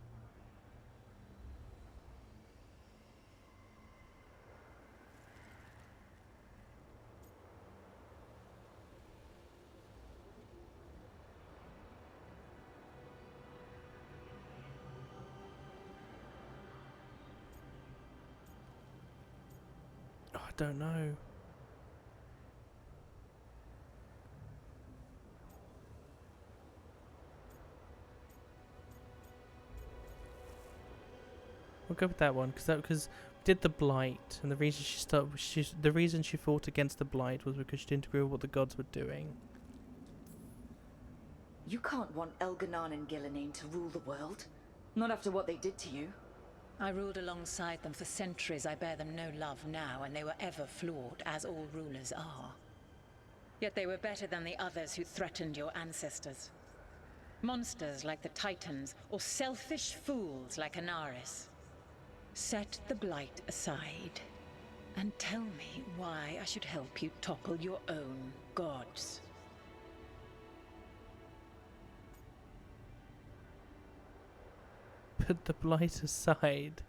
Oh, I don't know. We'll go with that one because we did the blight, and the reason she fought against the blight was because she didn't agree with what the gods were doing. You can't want Elganon and Gillenane to rule the world. Not after what they did to you. I ruled alongside them for centuries. I bear them no love now, and they were ever flawed, as all rulers are. Yet they were better than the others who threatened your ancestors. Monsters like the Titans, or selfish fools like Anaris. Set the blight aside, and tell me why I should help you topple your own gods. Put the blight aside.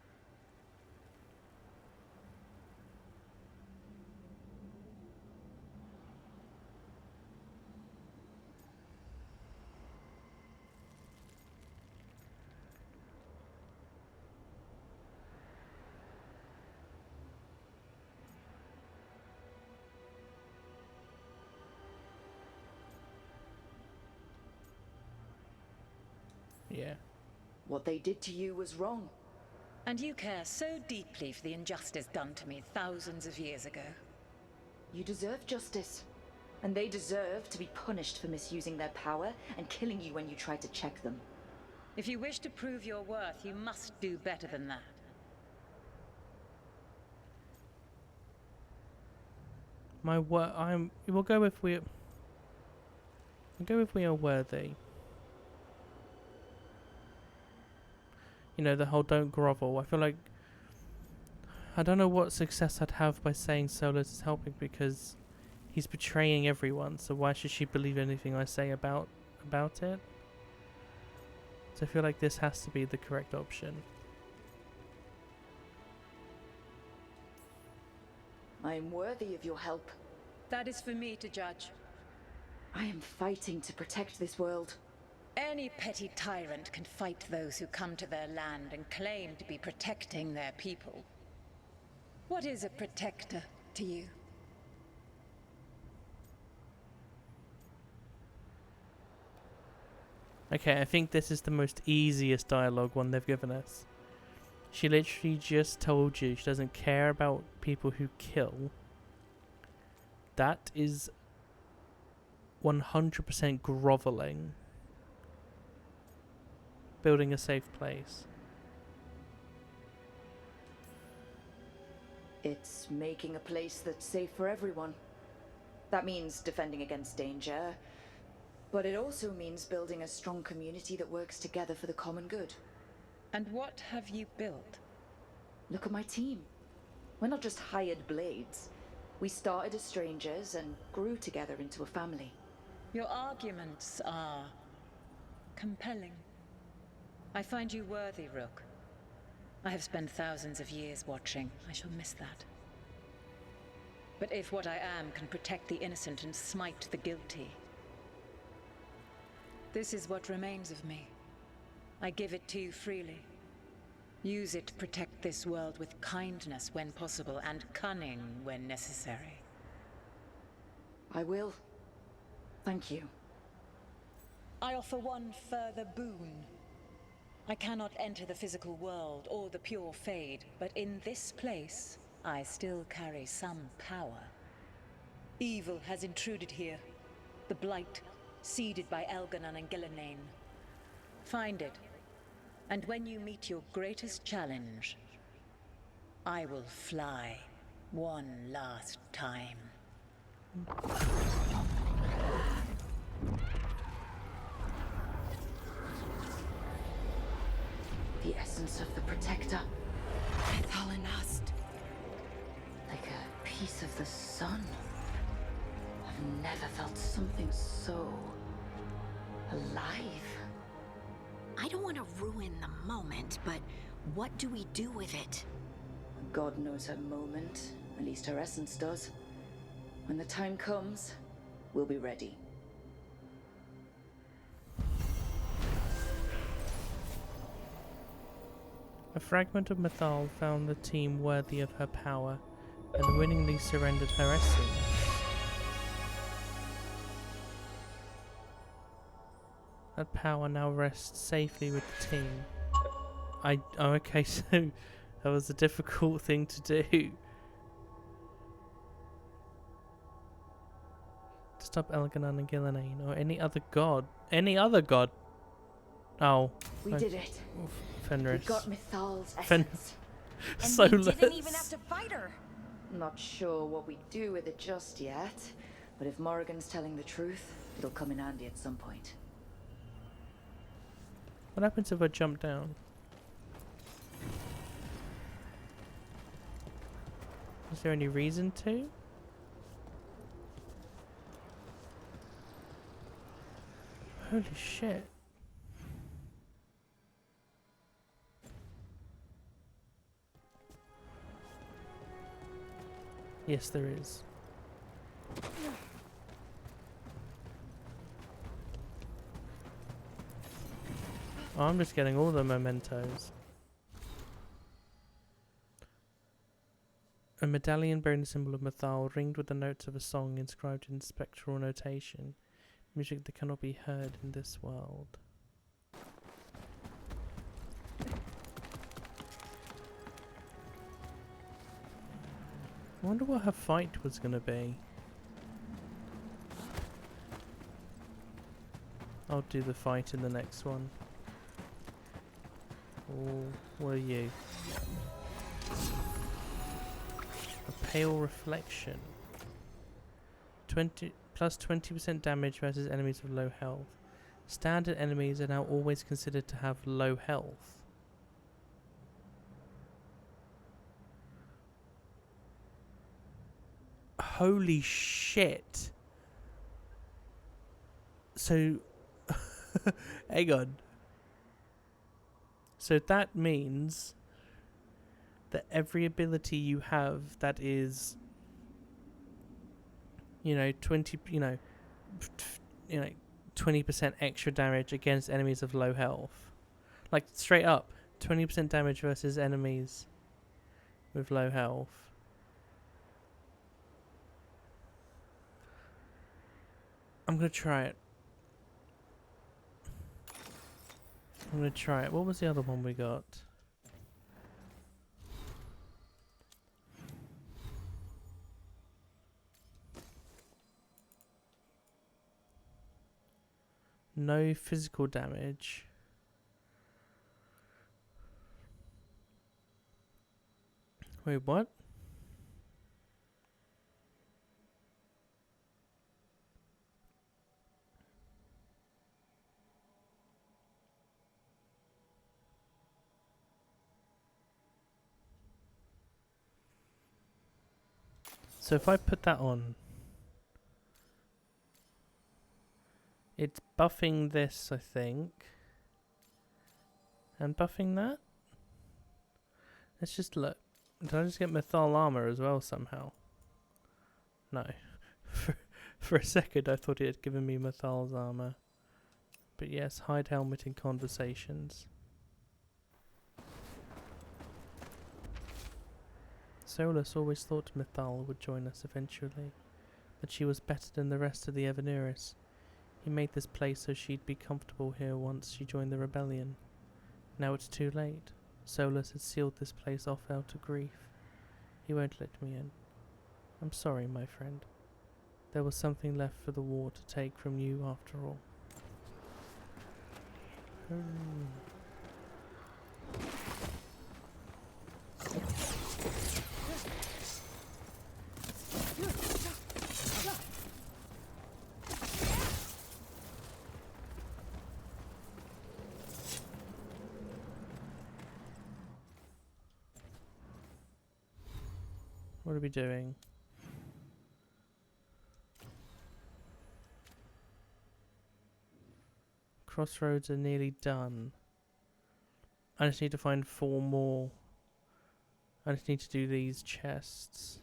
Yeah. What they did to you was wrong. And you care so deeply for the injustice done to me thousands of years ago. You deserve justice. And they deserve to be punished for misusing their power and killing you when you tried to check them. If you wish to prove your worth, you must do better than that. We'll go if we are worthy. You know, the whole don't grovel. I feel like I don't know what success I'd have by saying Solus is helping because he's betraying everyone. So why should she believe anything I say about it? So I feel like this has to be the correct option. I am worthy of your help. That is for me to judge. I am fighting to protect this world. Any petty tyrant can fight those who come to their land and claim to be protecting their people. What is a protector to you? Okay, I think this is the most easiest dialogue one they've given us. She literally just told you she doesn't care about people who kill. That is 100% groveling. Building a safe place. It's making a place that's safe for everyone. That means defending against danger, but it also means building a strong community that works together for the common good. And what have you built? Look at my team. We're not just hired blades. We started as strangers and grew together into a family. Your arguments are compelling. I find you worthy, Rook. I have spent thousands of years watching. I shall miss that. But if what I am can protect the innocent and smite the guilty, this is what remains of me. I give it to you freely. Use it to protect this world with kindness when possible and cunning when necessary. I will. Thank you. I offer one further boon. I cannot enter the physical world or the pure Fade, but in this place, I still carry some power. Evil has intruded here. The Blight, seeded by Elganon and Gillenane. Find it, and when you meet your greatest challenge, I will fly one last time. The essence of the Protector. Methalinast. Like a piece of the sun. I've never felt something so alive. I don't want to ruin the moment, but what do we do with it? God knows her moment. At least her essence does. When the time comes, we'll be ready. A fragment of Mythal found the team worthy of her power and willingly surrendered her essence. That power now rests safely with the team. Oh, okay, so that was a difficult thing to do. To stop Elganon and Gillenane or any other god. Any other god? Oh. We did it. Fenris. We got Mythal's essence. And we didn't even have to fight her. Not sure what we do with it just yet, but if Morrigan's telling the truth, it'll come in handy at some point. What happens if I jump down? Is there any reason to? Holy shit. Yes, there is. Oh, I'm just getting all the mementos. A medallion bearing the symbol of Mythal, ringed with the notes of a song inscribed in spectral notation. Music that cannot be heard in this world. I wonder what her fight was going to be. I'll do the fight in the next one. Oh, what are you? A pale reflection. 20% damage versus enemies with low health. Standard enemies are now always considered to have low health. Holy shit. So, hang on. So that means that every ability you have that is, 20, 20% extra damage against enemies of low health. Like, straight up, 20% damage versus enemies with low health. I'm gonna try it. What was the other one we got? No physical damage. Wait, what? So if I put that on, it's buffing this, I think, and buffing that. Let's just look. Did I just get Mythal armor as well somehow? No. For a second I thought it had given me Mythal's armor. But yes, hide helmet in conversations. Solus always thought Mythal would join us eventually, that she was better than the rest of the Evanuris. He made this place so she'd be comfortable here once she joined the rebellion. Now it's too late. Solus has sealed this place off out of grief. He won't let me in. I'm sorry, my friend. There was something left for the war to take from you after all. What are we doing? Crossroads are nearly done. I just need to find 4 more. I just need to do these chests.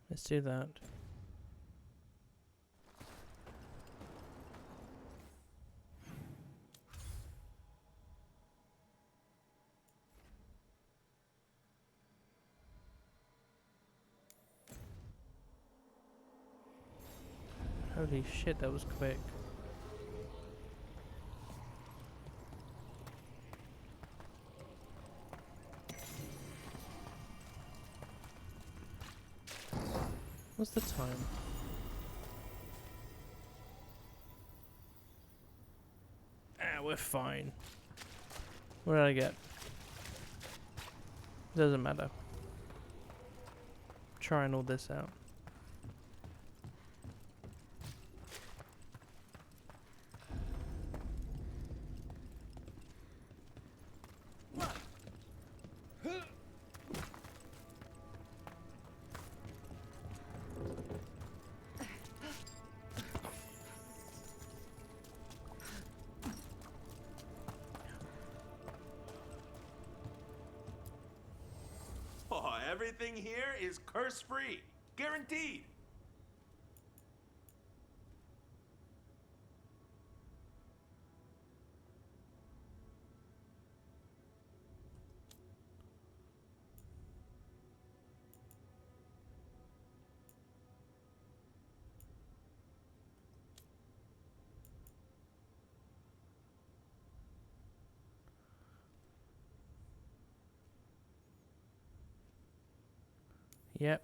Let's do that. Holy shit, that was quick. What's the time? We're fine. What did I get? Doesn't matter. Trying all this out. Everything here is curse-free. Guaranteed. Yep.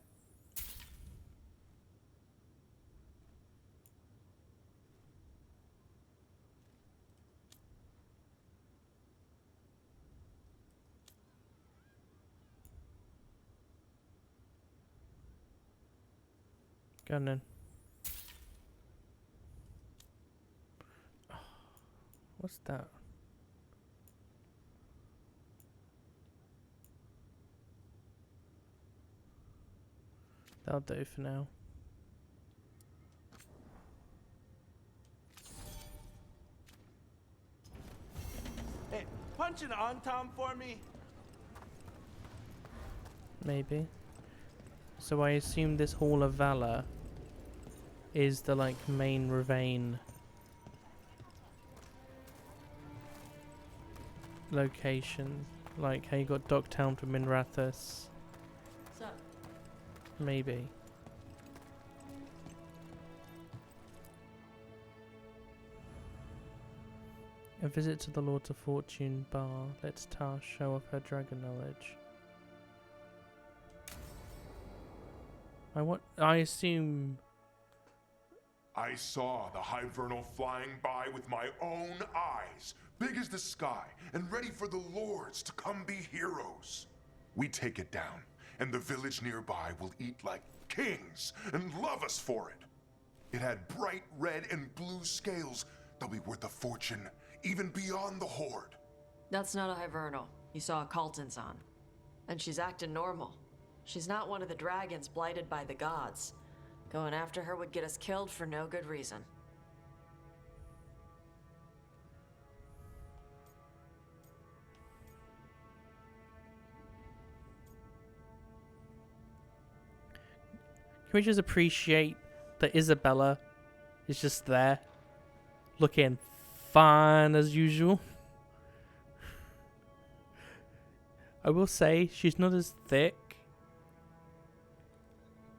Go on then. What's that? That'll do for now. Hey, punch an on-tom for me. Maybe. So I assume this Hall of Valor is the like main ravine location. Like how you got Docktown from Minrathous. What's up? Maybe. A visit to the Lords of Fortune bar lets Tash show off her dragon knowledge. I assume... I saw the High Vernal flying by with my own eyes, big as the sky, and ready for the lords to come be heroes. We take it down, and the village nearby will eat like kings and love us for it. It had bright red and blue scales. They'll be worth a fortune, even beyond the Horde. That's not a High Vernal. You saw a Calton's on. And she's acting normal. She's not one of the dragons blighted by the gods. Going after her would get us killed for no good reason. Can we just appreciate that Isabella is just there, looking fine as usual? I will say she's not as thick,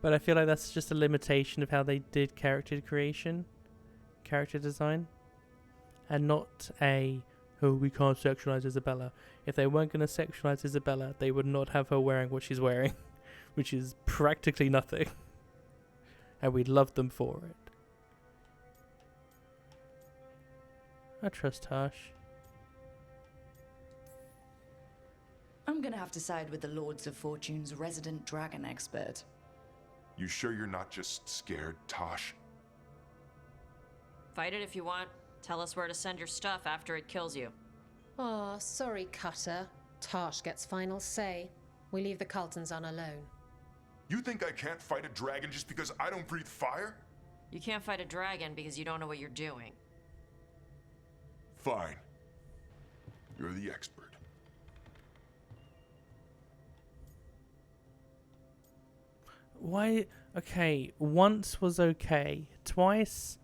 but I feel like that's just a limitation of how they did character creation, character design, and not a, oh, we can't sexualize Isabella. If they weren't going to sexualize Isabella, they would not have her wearing what she's wearing, which is practically nothing. And we love them for it. I trust Tash. I'm gonna have to side with the Lords of Fortune's resident dragon expert. You sure you're not just scared, Tosh? Fight it if you want. Tell us where to send your stuff after it kills you. Aw, sorry, Cutter. Tosh gets final say. We leave the Caltons on alone. You think I can't fight a dragon just because I don't breathe fire? You can't fight a dragon because you don't know what you're doing. Fine. You're the expert. Why? Okay, once was okay. Twice,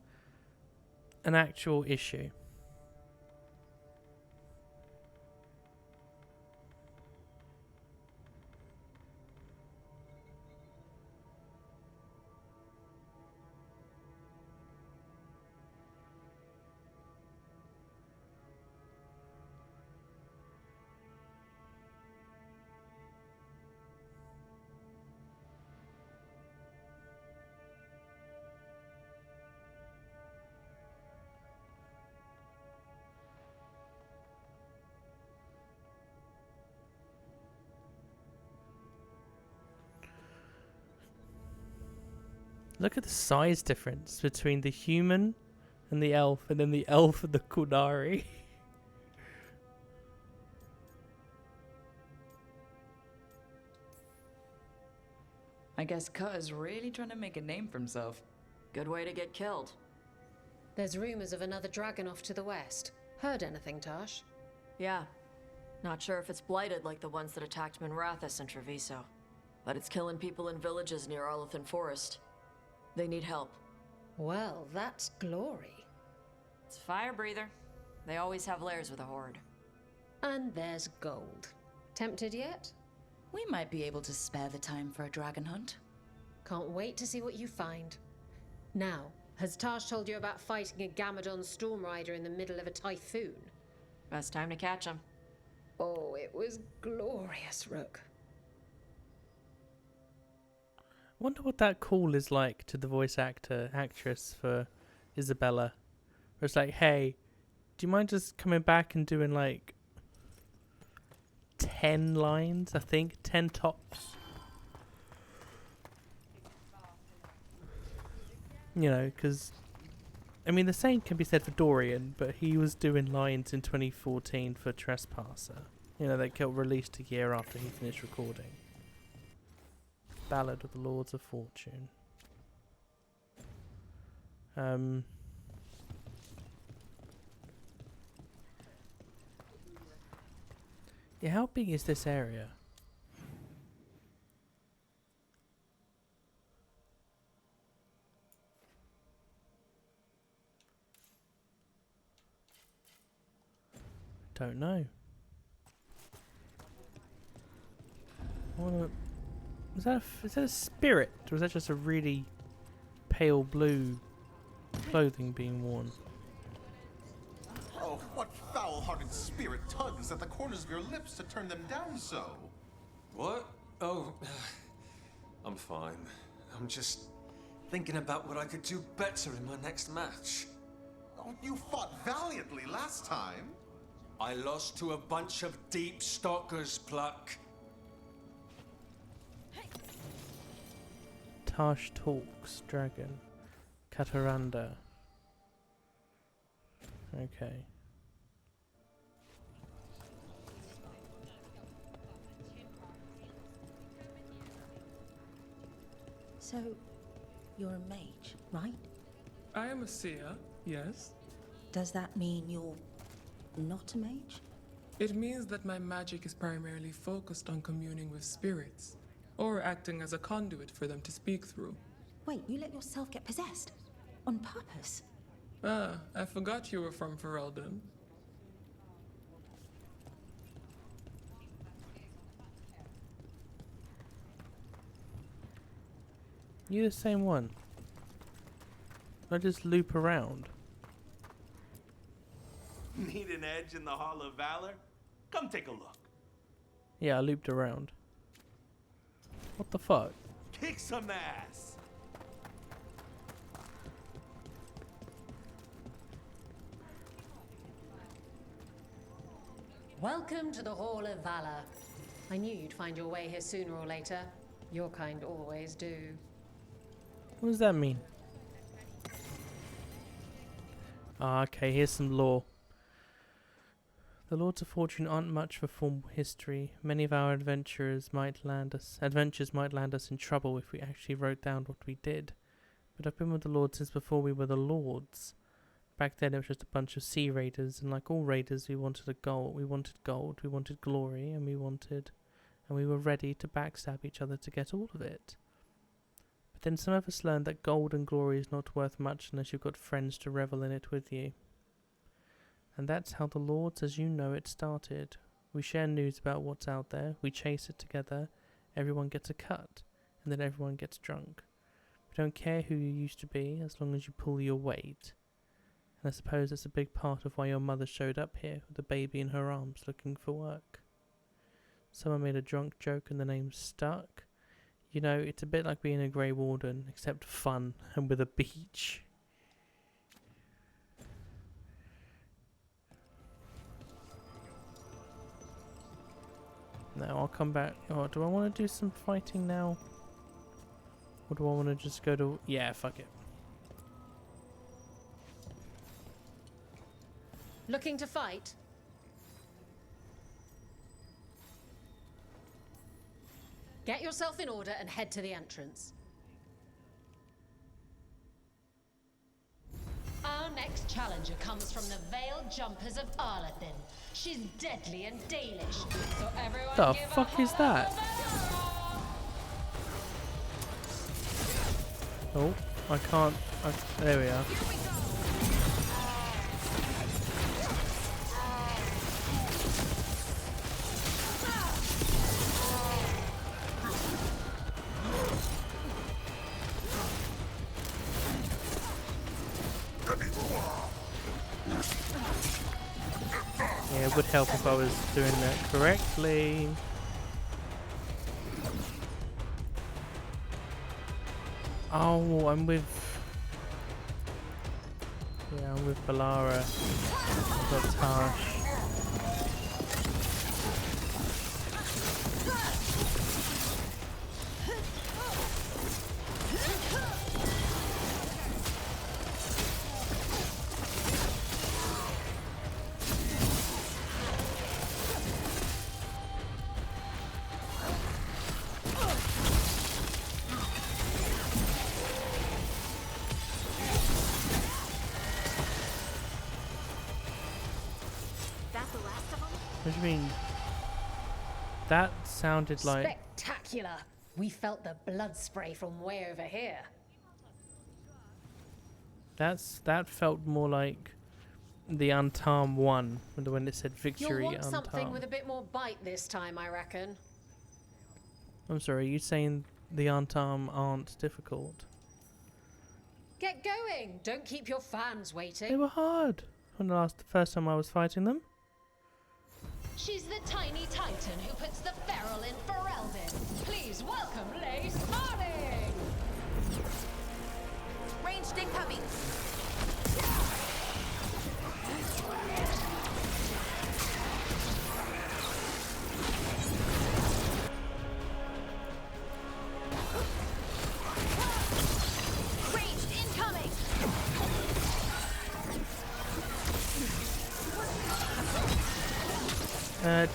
an actual issue. Look at the size difference between the human and the elf, and then the elf and the Kunari. I guess Cutter's really trying to make a name for himself. Good way to get killed. There's rumors of another dragon off to the west. Heard anything, Tash? Yeah. Not sure if it's blighted like the ones that attacked Minrathous and Treviso. But it's killing people in villages near Arlethan Forest. They need help. Well, that's glory. It's a fire breather. They always have lairs with a horde. And there's gold. Tempted yet? We might be able to spare the time for a dragon hunt. Can't wait to see what you find. Now, has Tash told you about fighting a Gamadon storm rider in the middle of a typhoon? Best time to catch him. Oh, it was glorious, Rook. Wonder what that call is like to the actress for Isabella. Where it's like, hey, do you mind just coming back and doing like 10 lines? I think 10 tops. You know, because I mean, the same can be said for Dorian, but he was doing lines in 2014 for Trespasser. You know, that got released a year after he finished recording. Ballad of the Lords of Fortune. Yeah, how big is this area? Don't know. Is that a spirit, or is that just a really pale blue clothing being worn? Oh, what foul-hearted spirit tugs at the corners of your lips to turn them down so? What? Oh, I'm fine. I'm just thinking about what I could do better in my next match. Oh, you fought valiantly last time. I lost to a bunch of deep stalkers, Pluck. Tash talks, dragon. Kataranda. Okay. So, you're a mage, right? I am a seer, yes. Does that mean you're not a mage? It means that my magic is primarily focused on communing with spirits, or acting as a conduit for them to speak through. Wait, you let yourself get possessed? On purpose? Ah, I forgot you were from Ferelden. You the same one? I just loop around. Need an edge in the Hall of Valor? Come take a look. Yeah, I looped around. What the fuck? Kick some ass! Welcome to the Hall of Valor. I knew you'd find your way here sooner or later. Your kind always do. What does that mean? Ah, okay, here's some lore. The Lords of Fortune aren't much for formal history. Many of our adventures might land us in trouble if we actually wrote down what we did. But I've been with the Lords since before we were the Lords. Back then it was just a bunch of sea raiders, and like all raiders we wanted a goal. We wanted gold, we wanted glory, and we were ready to backstab each other to get all of it. But then some of us learned that gold and glory is not worth much unless you've got friends to revel in it with you. And that's how the Lords as you know it started. We share news about what's out there, we chase it together, everyone gets a cut, and then everyone gets drunk. We don't care who you used to be, as long as you pull your weight. And I suppose that's a big part of why your mother showed up here, with a baby in her arms, looking for work. Someone made a drunk joke and the name stuck. You know, it's a bit like being a Grey Warden, except fun, and with a beach. No, I'll come back. Oh, do I want to do some fighting now? Or do I want to just go to... Yeah, fuck it. Looking to fight? Get yourself in order and head to the entrance. Our next challenger comes from the Veiled Jumpers of Arlathan. She's deadly and Dalish, so everyone The give fuck a is that? Oh, I can't... there we are. Yeah, it would help if I was doing that correctly. Oh, I'm with... Yeah, I'm with Balara. I've got Tash. What do you mean? That sounded like... Spectacular! We felt the blood spray from way over here. That felt more like the Untarm one, when it said victory You'll want something Untarm. with a bit more bite this time, I reckon. I'm sorry, are you saying the Untarm aren't difficult? Get going! Don't keep your fans waiting. They were hard when the first time I was fighting them. She's the tiny titan who puts the fen'harel in Ferelden. Please welcome Lace Harding! Ranged incoming. Ranged incoming!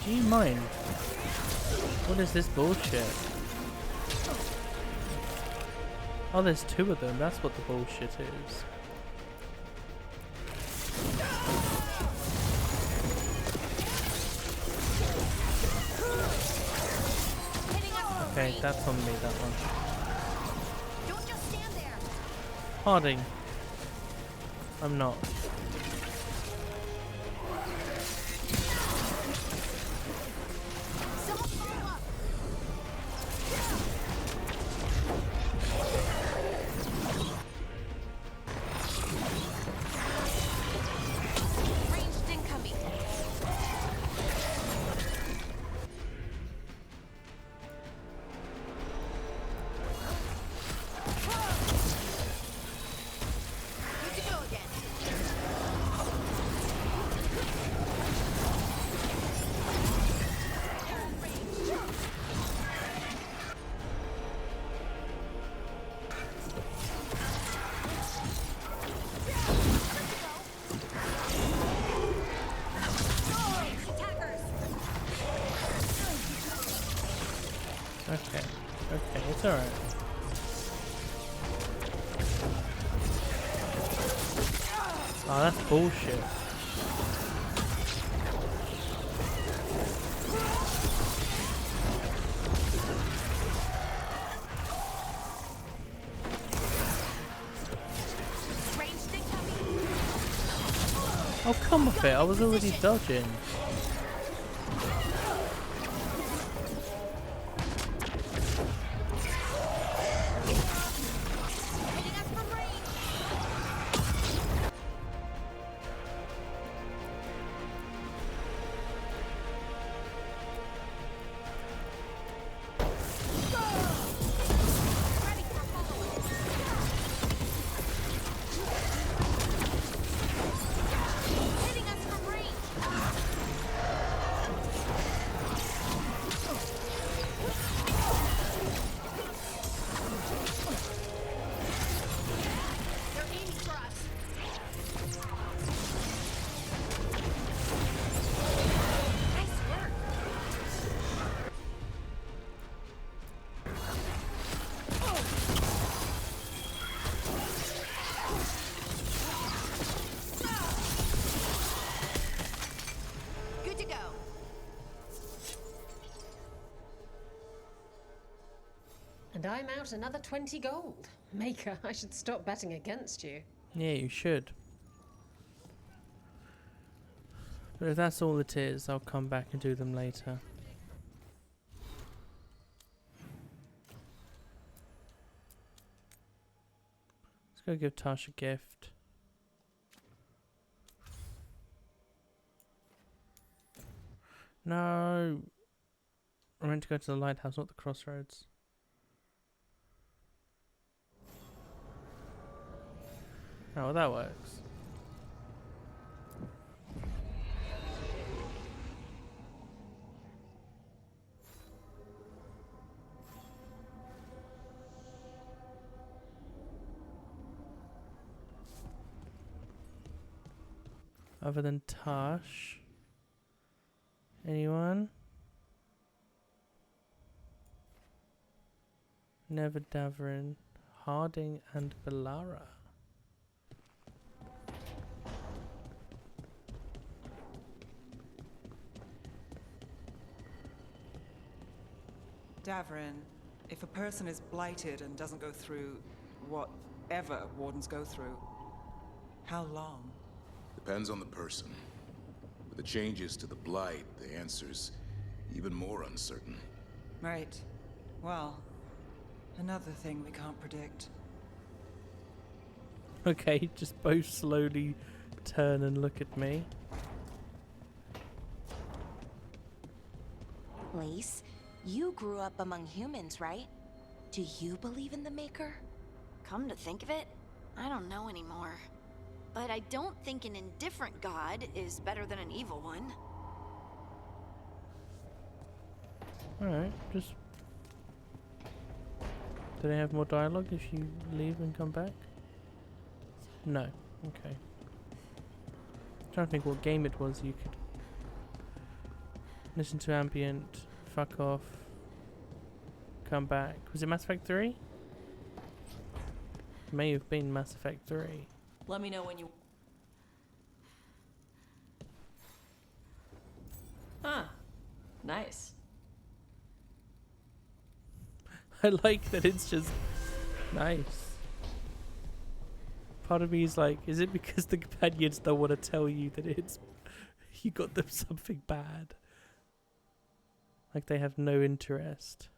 Do you mind? What is this bullshit? Oh, there's two of them. That's what the bullshit is. Okay, that's on me, that one. Don't just stand there. Harding. I'm not. Someone follow up. Ranged incoming. Good to go again. Okay. Okay, it's alright. Oh, that's bullshit. Oh, come off it. I was already dodging. Good to go. And I'm out another 20 gold. Maker, I should stop betting against you. Yeah, you should. But if that's all it is, I'll come back and do them later. Let's go give Tash a gift. No! I meant to go to the lighthouse, not the crossroads. Oh, well, that works. Other than Tash, anyone? Never Davrin, Harding, and Bellara. Davrin, if a person is blighted and doesn't go through whatever wardens go through, how long? Depends on the person. With the changes to the Blight, the answer's even more uncertain. Right. Well, another thing we can't predict. Okay, just both slowly turn and look at me. Lace, you grew up among humans, right? Do you believe in the Maker? Come to think of it, I don't know anymore. But I don't think an indifferent god is better than an evil one. Alright, just... Do they have more dialogue if you leave and come back? No. Okay. I'm trying to think what game it was you could... Listen to ambient, fuck off, come back. Was it Mass Effect 3? May have been Mass Effect 3. Let me know when you... Huh. Nice. I like that it's just nice. Part of me is like, is it because the companions don't want to tell you that it's... you got them something bad? Like they have no interest.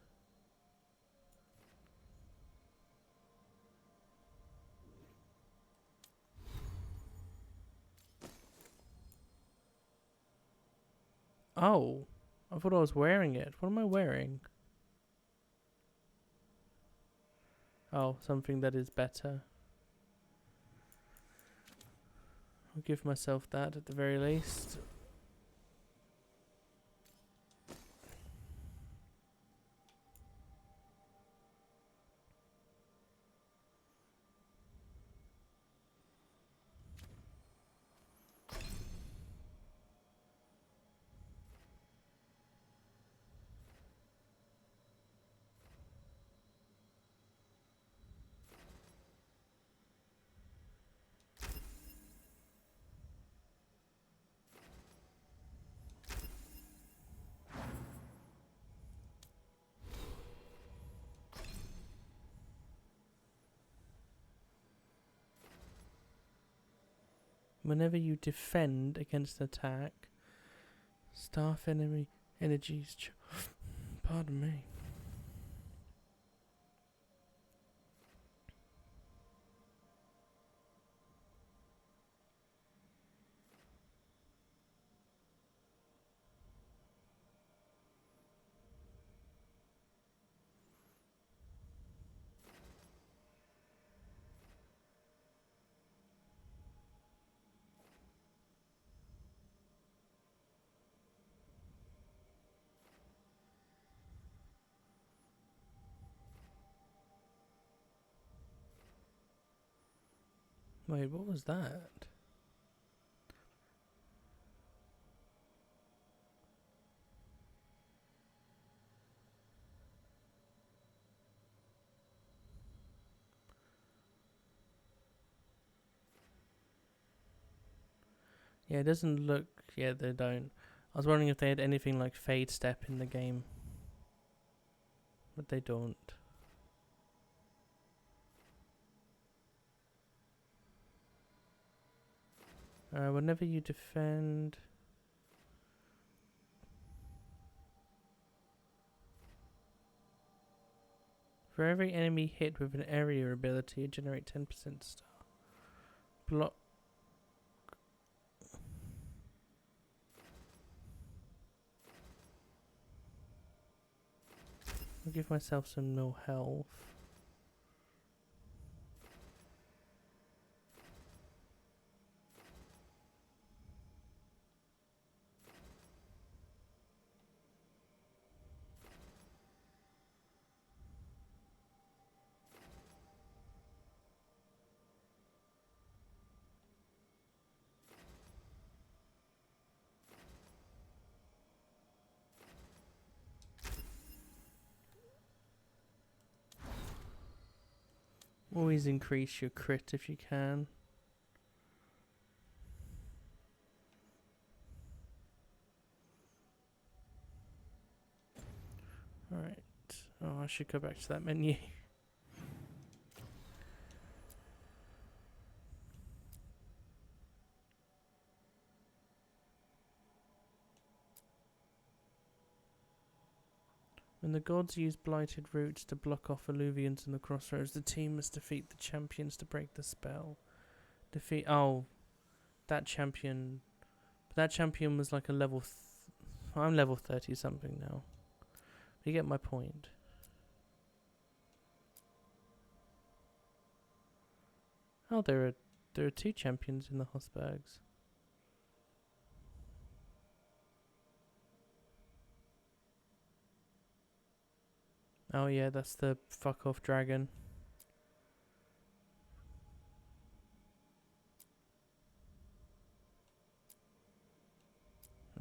Oh, I thought I was wearing it. What am I wearing? Oh, something that is better. I'll give myself that at the very least. Whenever you defend against an attack, staff enemy energies. Pardon me. Wait, what was that? Yeah, it doesn't look... Yeah, they don't. I was wondering if they had anything like Fade Step in the game. But they don't. Whenever you defend... For every enemy hit with an area ability, you generate 10% star. Block... I'll give myself some no health. Always increase your crit if you can. Alright. Oh, I should go back to that menu. When the gods use blighted roots to block off illuvians in the crossroads, the team must defeat the champions to break the spell. That champion. But that champion was like a level. I'm level 30 something now. You get my point. Oh, there are 2 champions in the Hosbergs. Oh yeah, that's the fuck off dragon.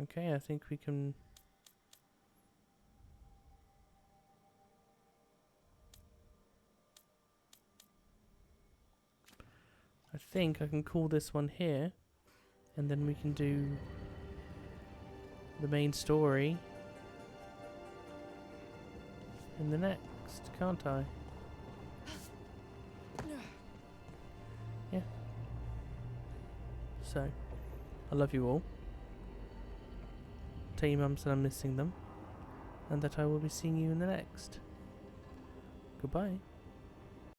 Okay, I think we can... I think I can call this one here, and then we can do the main story in the next, can't I? Yeah. So, I love you all. Tell your mums that I'm missing them, and that I will be seeing you in the next. Goodbye.